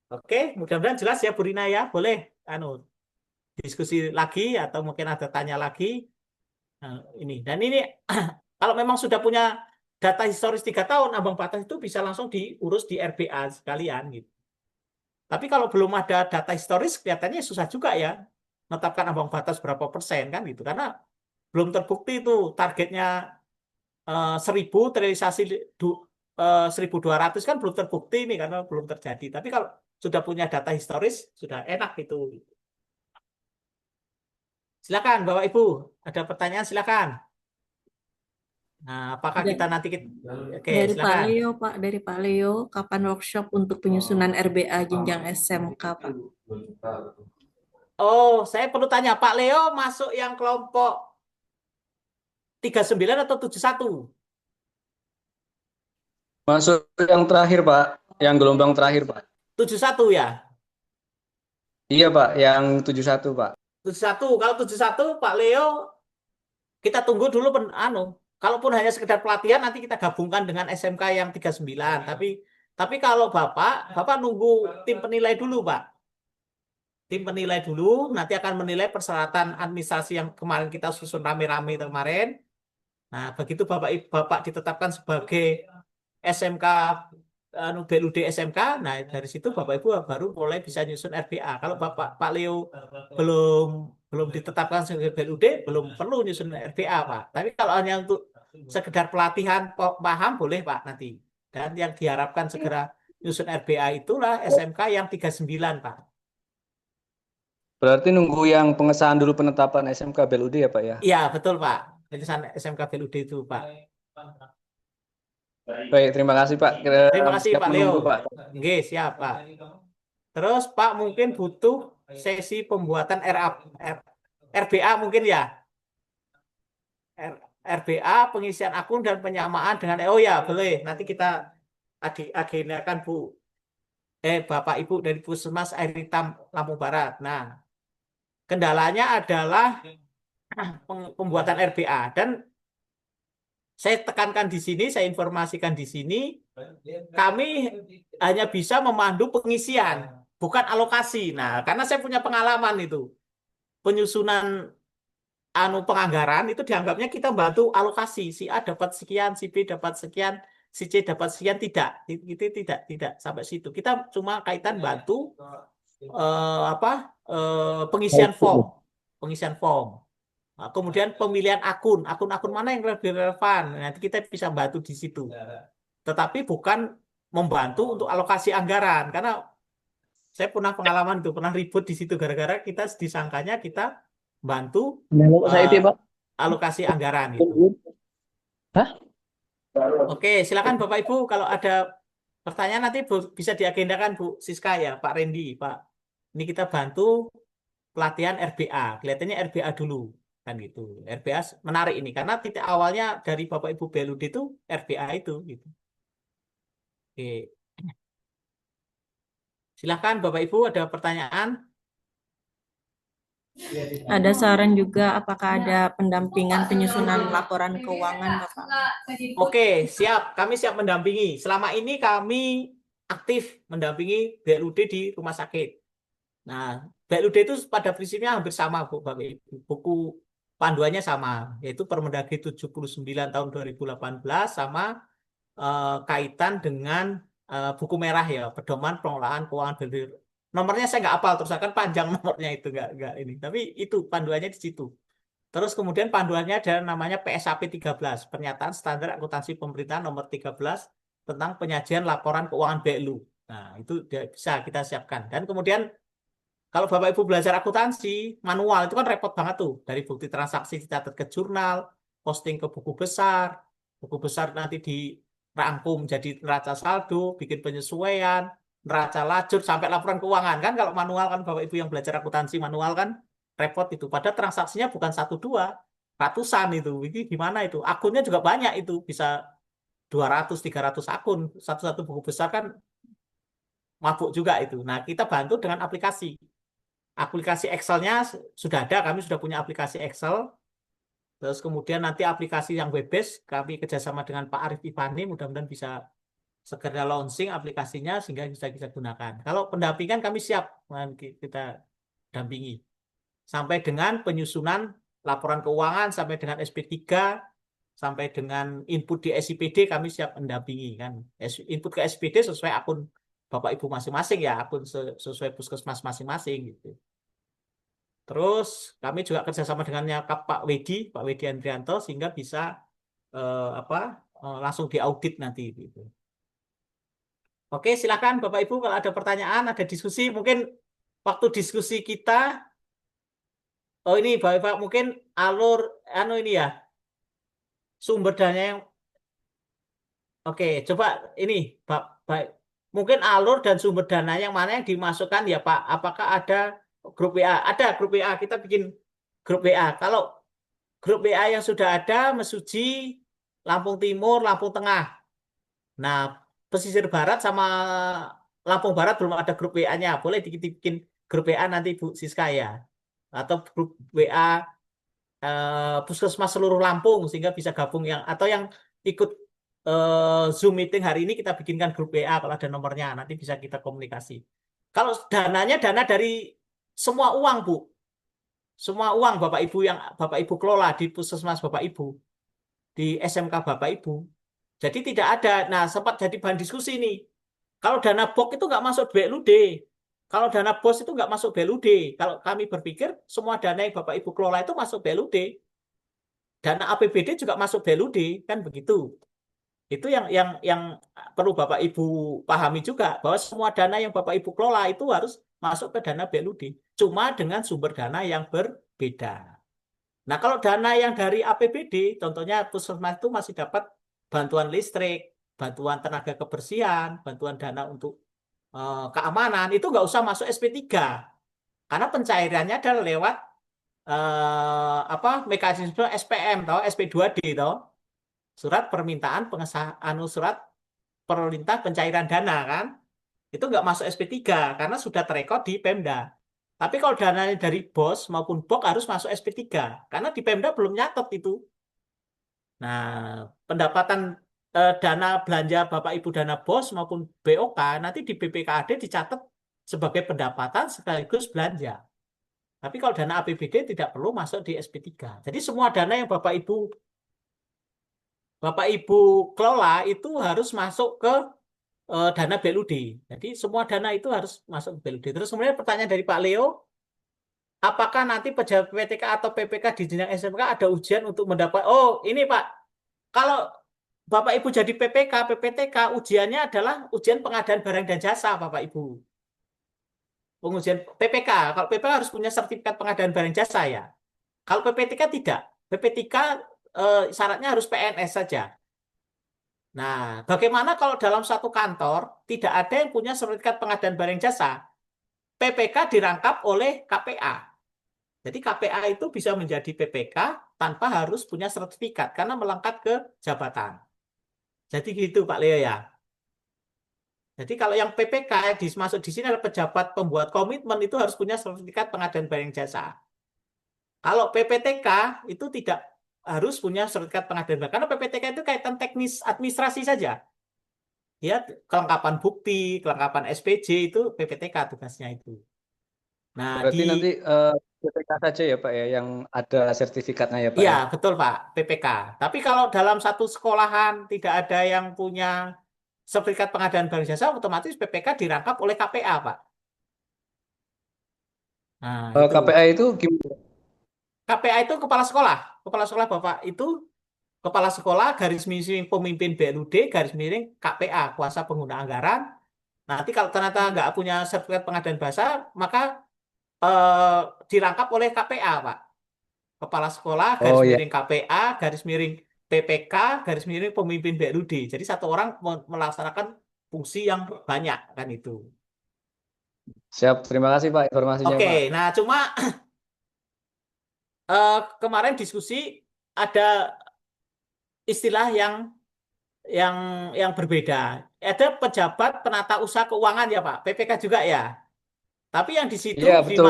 Oke, mudah-mudahan jelas ya Bu Rina ya. Boleh diskusi lagi atau mungkin ada tanya lagi. Nah, ini. Dan ini kalau memang sudah punya data historis 3 tahun, ambang batas itu bisa langsung diurus di RBA sekalian. Gitu. Tapi kalau belum ada data historis, kelihatannya susah juga ya menetapkan ambang batas berapa persen kan gitu. Karena belum terbukti itu targetnya 1000 terrealisasi 1.200 kan belum terbukti nih karena belum terjadi. Tapi kalau sudah punya data historis sudah enak itu. Silakan Bapak Ibu, ada pertanyaan silakan. Nah, apakah kita nanti oke, Dari Pak silakan. Leo, Pak, dari Pak Leo, kapan workshop untuk penyusunan RBA jenjang SMK, Pak? Oh, saya perlu tanya, Pak Leo masuk yang kelompok 39 atau 71? Masuk yang terakhir, Pak. Yang gelombang terakhir, Pak. 71 ya? Iya, Pak. Yang 71, Pak. 71. Kalau 71, Pak Leo, kita tunggu dulu kalaupun hanya sekedar pelatihan, nanti kita gabungkan dengan SMK yang 39. Tapi kalau Bapak nunggu tim penilai dulu, Pak. Tim penilai dulu, nanti akan menilai persyaratan administrasi yang kemarin kita susun rame-rame kemarin. Nah, begitu Bapak ditetapkan sebagai SMK BLUD SMK, nah dari situ Bapak Ibu baru mulai bisa nyusun RBA. Kalau Pak Leo belum ditetapkan sebagai BLUD, belum perlu nyusun RBA, Pak. Tapi kalau hanya untuk sekedar pelatihan paham boleh, Pak, nanti. Dan yang diharapkan segera nyusun RBA itulah SMK yang 39, Pak. Berarti nunggu yang pengesahan dulu penetapan SMK BLUD ya, Pak ya? Iya, betul, Pak. Pengesahan SMK BLUD itu, Pak. Baik, terima kasih, Pak. Terima kasih, Siap Pak Leo. menunggu, Pak. Oke, siap, Pak. Terus, Pak, mungkin butuh sesi pembuatan RBA mungkin ya? RBA, pengisian akun dan penyamaan dengan ya, boleh. Nanti kita agendakan Bapak Ibu dari Puskesmas Air Hitam Lampung Barat. Nah, kendalanya adalah pembuatan RBA dan saya tekankan di sini, saya informasikan di sini, kami hanya bisa memandu pengisian, bukan alokasi. Nah, karena saya punya pengalaman itu, penyusunan penganggaran itu dianggapnya kita bantu alokasi, si A dapat sekian, si B dapat sekian, si C dapat sekian. Tidak, itu tidak sampai situ. Kita cuma kaitan bantu pengisian form. Nah, kemudian pemilihan akun mana yang lebih relevan. Nanti kita bisa bantu di situ. Tetapi bukan membantu untuk alokasi anggaran, karena saya pernah pengalaman itu, pernah ribut di situ gara-gara kita disangkanya kita bantu alokasi anggaran gitu. Oke, silakan Bapak Ibu kalau ada pertanyaan nanti bisa diagendakan Bu Siska ya, Pak Randy, Pak. Ini kita bantu pelatihan RBA. Kelihatannya RBA dulu kan gitu. RBA menarik ini karena titik awalnya dari Bapak Ibu BLUD itu RBA itu gitu. Oke. Silakan Bapak Ibu ada pertanyaan? Ada saran juga, apakah ada pendampingan penyusunan laporan keuangan, Bapak? Oke, siap. Kami siap mendampingi. Selama ini kami aktif mendampingi BLUD di rumah sakit. Nah, BLUD itu pada prinsipnya hampir sama, Bu, Bapak Ibu. Buku panduannya sama, yaitu Permendagri 79 tahun 2018 sama kaitan dengan buku merah ya, Pedoman Pengelolaan Keuangan BLUD. Nomornya saya nggak hafal, terus kan panjang nomornya itu nggak ini. Tapi itu panduannya di situ. Terus kemudian panduannya ada namanya PSAP 13, Pernyataan Standar Akuntansi Pemerintahan nomor 13 tentang penyajian laporan keuangan BLU. Nah, itu bisa kita siapkan. Dan kemudian kalau Bapak Ibu belajar akuntansi, manual itu kan repot banget tuh. Dari bukti transaksi dicatat ke jurnal, posting ke buku besar nanti dirangkum jadi neraca saldo, bikin penyesuaian, neraca lajur, sampai laporan keuangan. Kan kalau manual kan Bapak Ibu yang belajar akuntansi manual kan repot itu. Padahal transaksinya bukan 1-2, ratusan itu. Ini gimana itu? Akunnya juga banyak itu, bisa 200-300 akun. Satu-satu buku besar kan mabuk juga itu. Nah, kita bantu dengan aplikasi. Aplikasi Excel-nya sudah ada, kami sudah punya aplikasi Excel. Terus kemudian nanti aplikasi yang web-based, kami kerjasama dengan Pak Arif Ivani, mudah-mudahan bisa segera launching aplikasinya sehingga bisa kita gunakan. Kalau pendampingan kami siap, kita dampingi. Sampai dengan penyusunan laporan keuangan, sampai dengan SP3, sampai dengan input di SIPD kami siap mendampingi kan. Input ke SIPD sesuai akun Bapak Ibu masing-masing ya, akun sesuai puskesmas masing-masing gitu. Terus kami juga kerjasama dengannya Pak Wedi Andrianto sehingga bisa langsung diaudit nanti gitu. Oke, silakan Bapak Ibu kalau ada pertanyaan, ada diskusi, mungkin waktu diskusi kita. Oh ini Bapak mungkin alur ini ya, sumber dana yang oke, coba ini Baik. Mungkin alur dan sumber dana yang mana yang dimasukkan ya Pak? Apakah ada grup WA? Ada grup WA, kita bikin grup WA. Kalau grup WA yang sudah ada, Mesuji, Lampung Timur, Lampung Tengah. Nah, pesisir barat sama Lampung Barat belum ada grup WA-nya. Boleh bikin grup WA nanti Bu Siska ya. Atau grup WA puskesmas seluruh Lampung sehingga bisa gabung atau yang ikut Zoom meeting hari ini kita bikinkan grup WA kalau ada nomornya nanti bisa kita komunikasi. Kalau dananya dana dari semua uang Bu, semua uang Bapak Ibu kelola di puskesmas Bapak Ibu, di SMK Bapak Ibu. Jadi tidak ada. Nah sempat jadi bahan diskusi nih. Kalau dana BOK itu nggak masuk BLUD. Kalau dana BOS itu nggak masuk BLUD. Kalau kami berpikir semua dana yang Bapak Ibu kelola itu masuk BLUD. Dana APBD juga masuk BLUD, kan begitu. Itu yang perlu Bapak Ibu pahami juga, bahwa semua dana yang Bapak Ibu kelola itu harus masuk ke dana BLUD. Cuma dengan sumber dana yang berbeda. Nah kalau dana yang dari APBD, contohnya puskesmas itu masih dapat bantuan listrik, bantuan tenaga kebersihan, bantuan dana untuk keamanan, itu nggak usah masuk SP3 karena pencairannya adalah lewat mekanisme SPM atau SP2D surat permintaan pengesahan surat perintah pencairan dana kan, itu nggak masuk SP3 karena sudah terekod di Pemda. Tapi kalau dana dari BOS maupun BOK harus masuk SP3 karena di Pemda belum nyatet itu. Nah pendapatan dana belanja Bapak Ibu dana BOS maupun BOK nanti di BPKAD dicatat sebagai pendapatan sekaligus belanja. Tapi kalau dana APBD tidak perlu masuk di SP3. Jadi semua dana yang Bapak Ibu kelola itu harus masuk ke dana BLUD. Jadi semua dana itu harus masuk ke BLUD. Terus kemudian pertanyaan dari Pak Leo, apakah nanti pejabat PTK atau PPK di jenjang SMK ada ujian untuk mendapat? Oh, ini Pak, kalau Bapak Ibu jadi PPK, PPTK, ujiannya adalah ujian pengadaan barang dan jasa, Bapak Ibu. Pengujian PPK, kalau PPK harus punya sertifikat pengadaan barang jasa ya. Kalau PPTK tidak. PPTK syaratnya harus PNS saja. Nah, bagaimana kalau dalam satu kantor tidak ada yang punya sertifikat pengadaan barang jasa? PPK dirangkap oleh KPA. Jadi KPA itu bisa menjadi PPK tanpa harus punya sertifikat karena melengkap ke jabatan. Jadi gitu Pak Leo ya. Jadi kalau yang PPK masuk di sini adalah pejabat pembuat komitmen itu harus punya sertifikat pengadaan barang jasa. Kalau PPTK itu tidak harus punya sertifikat pengadaan barang karena PPTK itu kaitan teknis administrasi saja. Ya, kelengkapan bukti, kelengkapan SPJ itu PPTK tugasnya itu. Nah, Berarti nanti PPK saja ya Pak ya yang ada sertifikatnya ya Pak iya, ya. betul Pak, PPK. Tapi kalau dalam satu sekolahan tidak ada yang punya sertifikat pengadaan barang jasa, otomatis PPK dirangkap oleh KPA, Pak. Nah, itu. KPA itu gimana? KPA itu kepala sekolah. Kepala sekolah Bapak itu kepala sekolah garis miring pemimpin BLUD garis miring KPA, kuasa pengguna anggaran. Nanti kalau ternyata nggak punya sertifikat pengadaan bahasa, maka dirangkap oleh KPA, Pak. Kepala sekolah garis Oh ya. miring KPA garis miring PPK garis miring pemimpin BLUD. Jadi satu orang melaksanakan fungsi yang banyak kan itu. Siap, terima kasih Pak informasinya Oke, Pak. nah cuma kemarin diskusi ada istilah yang berbeda. Ada pejabat penata usaha keuangan ya Pak, PPK juga ya. Tapi yang di situ Iya, betul.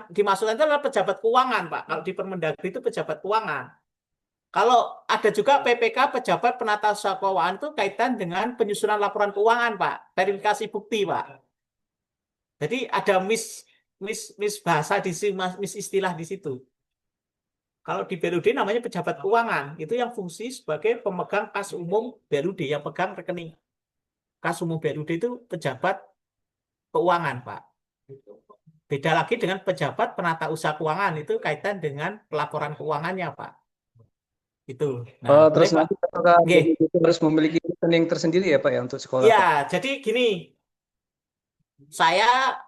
dimaksudkan itu adalah pejabat keuangan Pak. Kalau di Permendagri itu pejabat keuangan. Kalau ada juga PPK pejabat penata usaha keuangan itu kaitan dengan penyusunan laporan keuangan Pak, verifikasi bukti Pak. Jadi ada mis bahasa di sini, mis istilah di situ. Kalau di BLUD namanya pejabat keuangan, itu yang fungsi sebagai pemegang kas umum BLUD, yang pegang rekening kas umum BLUD itu pejabat keuangan, Pak. Beda lagi dengan pejabat penata usaha keuangan, itu kaitan dengan pelaporan keuangannya, Pak. Itu. Nah, Terus boleh, nanti Pak. apakah Nggih. itu harus memiliki rekening tersendiri ya Pak ya untuk sekolah? Ya, Pak? jadi gini, saya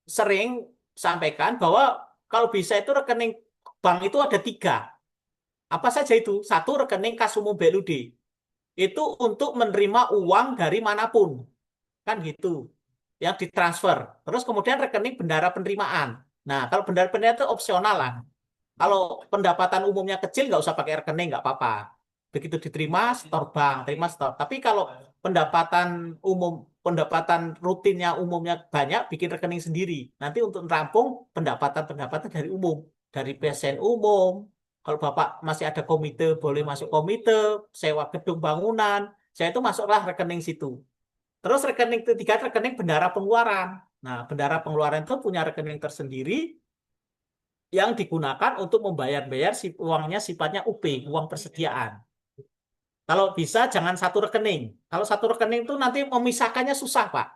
sering sampaikan bahwa kalau bisa itu rekening bank itu ada 3. Apa saja itu? 1, rekening kas umum BLUD. Itu untuk menerima uang dari manapun. Kan gitu. Yang ditransfer. Terus kemudian rekening bendara penerimaan. Nah, kalau bendara penerimaan itu opsional lah. Kalau pendapatan umumnya kecil, nggak usah pakai rekening, nggak apa-apa. Begitu diterima, setor bank, terima setor. Tapi kalau pendapatan rutinnya umumnya banyak, bikin rekening sendiri. Nanti untuk merampung pendapatan dari umum. Dari PSN umum. Kalau Bapak masih ada komite, boleh masuk komite, sewa gedung bangunan. Saya itu masuklah rekening situ. Terus rekening ketiga, rekening bendara pengeluaran. Nah, bendara pengeluaran itu punya rekening tersendiri yang digunakan untuk membayar-bayar uangnya sifatnya UP, uang persediaan. Kalau bisa jangan satu rekening. Kalau satu rekening itu nanti memisahkannya susah, Pak.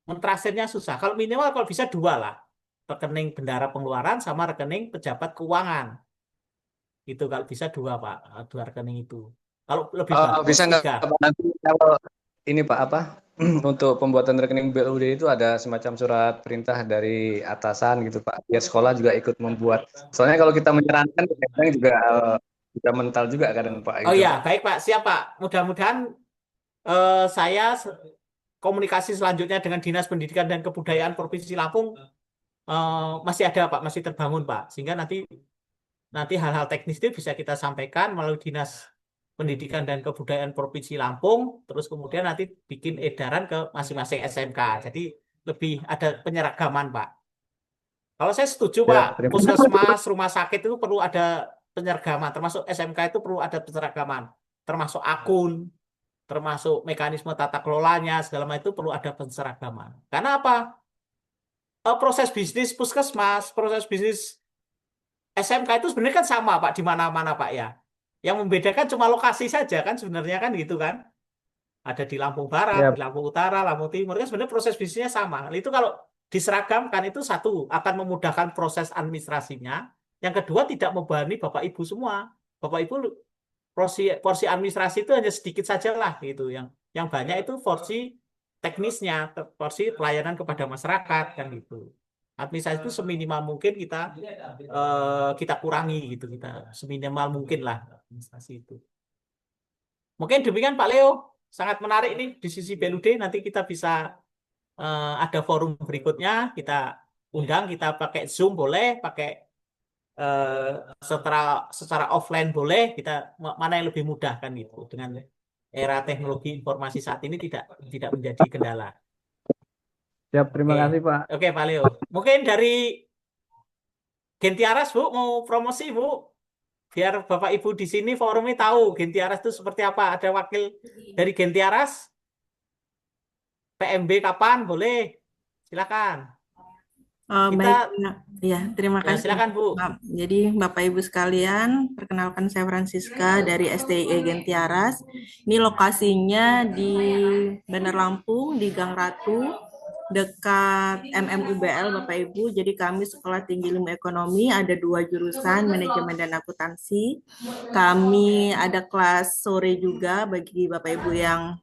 Mentransfernya susah. Kalau minimal kalau bisa 2 lah. Rekening bendara pengeluaran sama rekening pejabat keuangan. Itu kalau bisa 2, Pak. 2 rekening itu. Kalau lebih bagus Bisa nggak 3. Pak, nanti kalau ini Pak apa untuk pembuatan rekening BLUD itu ada semacam surat perintah dari atasan gitu Pak, biar sekolah juga ikut membuat. Soalnya kalau kita menyarankan kadang juga mental juga kadang Pak. Oh Gitu, ya, Pak. baik Pak. Siap Pak. Mudah-mudahan saya komunikasi selanjutnya dengan Dinas Pendidikan dan Kebudayaan Provinsi Lampung masih ada Pak, masih terbangun Pak. Sehingga nanti hal-hal teknis itu bisa kita sampaikan melalui Dinas Pendidikan dan Kebudayaan Provinsi Lampung, terus kemudian nanti bikin edaran ke masing-masing SMK. Jadi lebih ada penyeragaman, Pak. Kalau saya setuju, Ya, Pak, terima puskesmas, rumah sakit itu perlu ada penyeragaman, termasuk SMK itu perlu ada penyeragaman, termasuk akun, termasuk mekanisme tata kelolanya, segala macam itu perlu ada penseragaman. Karena apa? proses bisnis puskesmas, proses bisnis SMK itu sebenarnya kan sama Pak di mana-mana Pak ya. Yang membedakan cuma lokasi saja kan sebenarnya kan gitu kan. Ada di Lampung Barat, Ya, di Lampung Utara, Lampung Timur kan sebenarnya proses bisnisnya sama. Itu kalau diseragamkan itu satu akan memudahkan proses administrasinya. Yang kedua tidak membebani Bapak Ibu semua. Bapak Ibu porsi porsi administrasi itu hanya sedikit saja lah gitu. Yang banyak itu porsi teknisnya, porsi pelayanan kepada masyarakat kan gitu. Administrasi itu seminimal mungkin kita kurangi gitu, kita seminimal mungkin lah administrasi itu. Mungkin demikian Pak Leo, sangat menarik ini di sisi BLUD. Nanti kita bisa ada forum berikutnya, kita undang, kita pakai Zoom boleh, pakai secara offline boleh, kita mana yang lebih mudah kan gitu. Dengan era teknologi informasi saat ini tidak menjadi kendala. siap, terima Oke, kasih Pak. oke Pak Leo. Mungkin dari Gentiaras Bu mau promosi Bu, biar Bapak Ibu di sini forumnya tahu Gentiaras itu seperti apa. Ada wakil dari Gentiaras, PMB kapan boleh, silakan. Oh, Kita baik, ya, terima ya kasih. silakan Bu. Jadi Bapak Ibu sekalian, perkenalkan saya Francisca dari STIE Gentiaras. Ini lokasinya di Bandar Lampung, di Gang Ratu, dekat MMUBL Bapak Ibu. Jadi kami Sekolah Tinggi Ilmu Ekonomi, ada 2 jurusan, manajemen dan akuntansi. Kami ada kelas sore juga bagi Bapak Ibu yang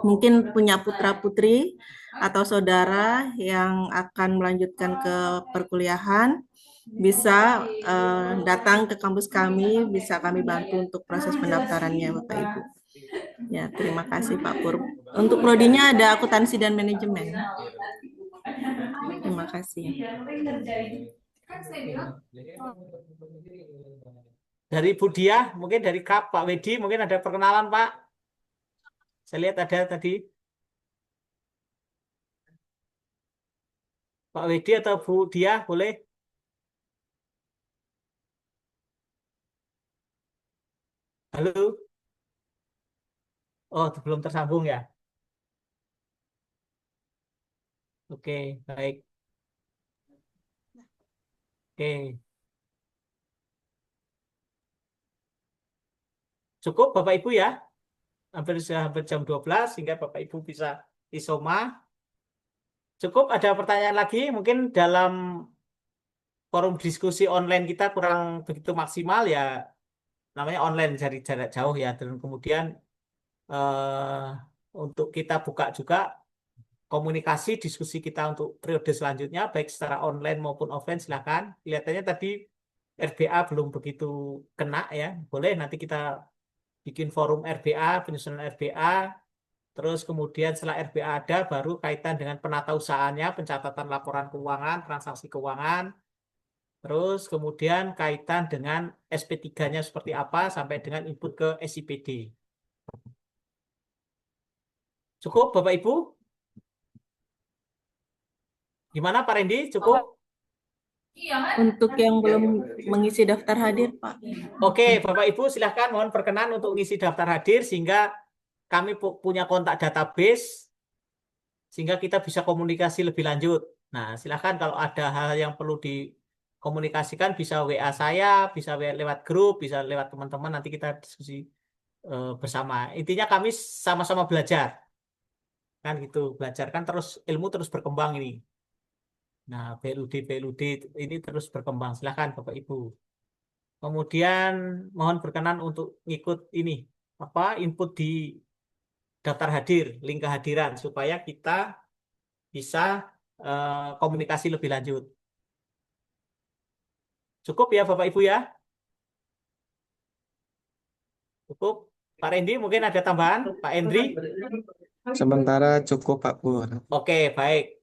mungkin punya putra-putri atau saudara yang akan melanjutkan ke perkuliahan, bisa datang ke kampus kami, bisa kami bantu untuk proses pendaftarannya Bapak Ibu. Ya, terima kasih Pak Pur. Untuk prodinya ada akuntansi dan manajemen. Terima kasih. Dari Bu Diah, mungkin dari KAP, Pak Wedi, mungkin ada perkenalan Pak. Saya lihat ada tadi. Pak Wedi atau Bu Diah, boleh? Halo? Oh, belum tersambung ya? Oke, baik. Oke. Cukup Bapak Ibu ya? Hampir jam 12 sehingga Bapak Ibu bisa isoma. Cukup, ada pertanyaan lagi? Mungkin dalam forum diskusi online kita kurang begitu maksimal ya, namanya online dari jarak jauh ya. Dan kemudian untuk kita buka juga komunikasi diskusi kita untuk periode selanjutnya, baik secara online maupun offline, silakan. Kelihatannya tadi RBA belum begitu kena ya. Boleh nanti kita bikin forum RBA, penyusunan RBA, terus kemudian setelah RBA ada, baru kaitan dengan penata usahanya, pencatatan laporan keuangan, transaksi keuangan, terus kemudian kaitan dengan SP3-nya seperti apa, sampai dengan input ke SIPD. Cukup Bapak Ibu? Gimana Pak Randy? Cukup? Untuk yang belum mengisi daftar hadir, Pak. Oke, Bapak Ibu silahkan mohon berkenan untuk mengisi daftar hadir sehingga kami punya kontak database sehingga kita bisa komunikasi lebih lanjut. Nah, silahkan kalau ada hal yang perlu dikomunikasikan bisa WA saya, bisa lewat grup, bisa lewat teman-teman, nanti kita diskusi bersama. Intinya kami sama-sama belajar. Kan gitu, belajar kan terus ilmu terus berkembang ini. Nah, BLUD ini terus berkembang. Silahkan Bapak Ibu. Kemudian mohon berkenan untuk ngikut ini input di daftar hadir, link kehadiran supaya kita bisa komunikasi lebih lanjut. Cukup ya Bapak Ibu ya? Cukup. Pak Randy mungkin ada tambahan? Pak Endri? Sementara cukup Pak Pur. Oke, baik.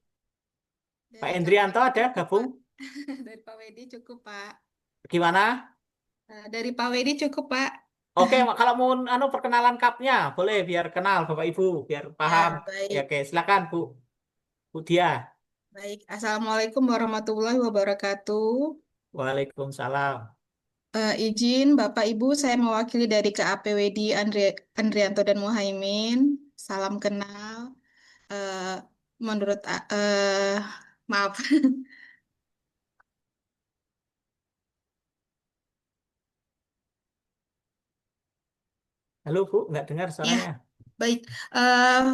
Pak Endrianto ada gabung? Dari Pak Wedi cukup, Pak. Gimana? Dari Pak Wedi cukup, Pak. Oke, kalau mau perkenalan kapnya, boleh biar kenal Bapak Ibu, biar paham. baik. Ya, oke, silakan Bu. Bu Dia. Baik, Assalamualaikum warahmatullahi wabarakatuh. Waalaikumsalam. Izin Bapak Ibu, saya mewakili dari KAPWD Andrianto dan Muhaimin. Salam kenal. Menurut Maaf. Halo Bu, nggak dengar Ya, suaranya. baik. Eh,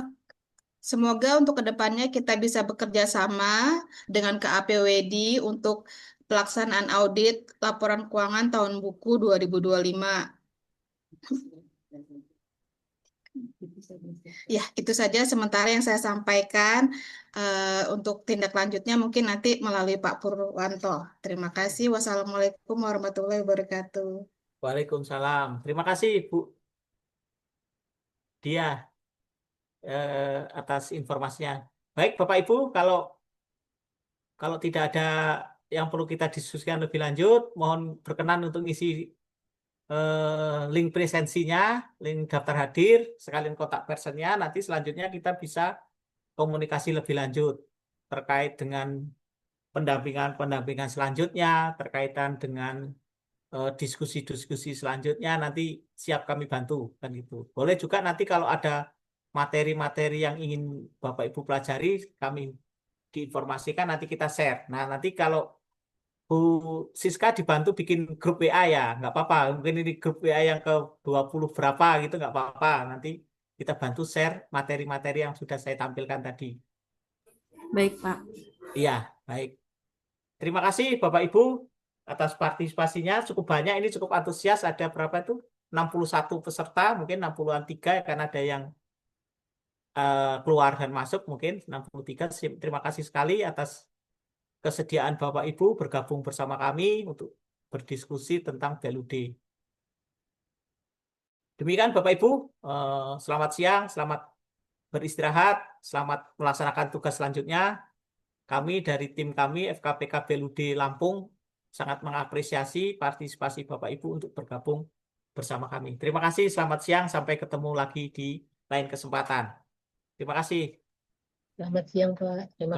Semoga untuk kedepannya kita bisa bekerja sama dengan KAPWD untuk pelaksanaan audit laporan keuangan tahun buku 2025. Ya, itu saja sementara yang saya sampaikan. Untuk tindak lanjutnya mungkin nanti melalui Pak Purwanto. Terima kasih. Wassalamualaikum warahmatullahi wabarakatuh. Waalaikumsalam. Terima kasih Bu Dia atas informasinya. Baik Bapak Ibu, kalau kalau tidak ada yang perlu kita diskusikan lebih lanjut, mohon berkenan untuk isi link presensinya, link daftar hadir, sekalian kontak personnya. Nanti selanjutnya kita bisa komunikasi lebih lanjut terkait dengan pendampingan selanjutnya, terkaitan dengan diskusi-diskusi selanjutnya. Nanti siap kami bantu kan gitu. Boleh juga nanti kalau ada materi-materi yang ingin Bapak Ibu pelajari, kami diinformasikan, nanti kita share. Nah, nanti kalau Bu Siska dibantu bikin grup WA ya, nggak apa-apa. Mungkin ini grup WA yang ke 20 berapa gitu, nggak apa-apa. Nanti kita bantu share materi-materi yang sudah saya tampilkan tadi. Baik, Pak. Iya, baik. Terima kasih Bapak Ibu atas partisipasinya. Cukup banyak, ini cukup antusias. Ada berapa itu? 61 peserta, mungkin 60-an 3, karena ada yang keluar dan masuk, mungkin 63. Terima kasih sekali atas kesediaan Bapak Ibu bergabung bersama kami untuk berdiskusi tentang value day. Demikian Bapak Ibu, selamat siang, selamat beristirahat, selamat melaksanakan tugas selanjutnya. Kami dari tim kami FKPK Value Day Lampung sangat mengapresiasi partisipasi Bapak Ibu untuk bergabung bersama kami. Terima kasih, selamat siang, sampai ketemu lagi di lain kesempatan. Terima kasih. Selamat siang Pak. Terima Selamat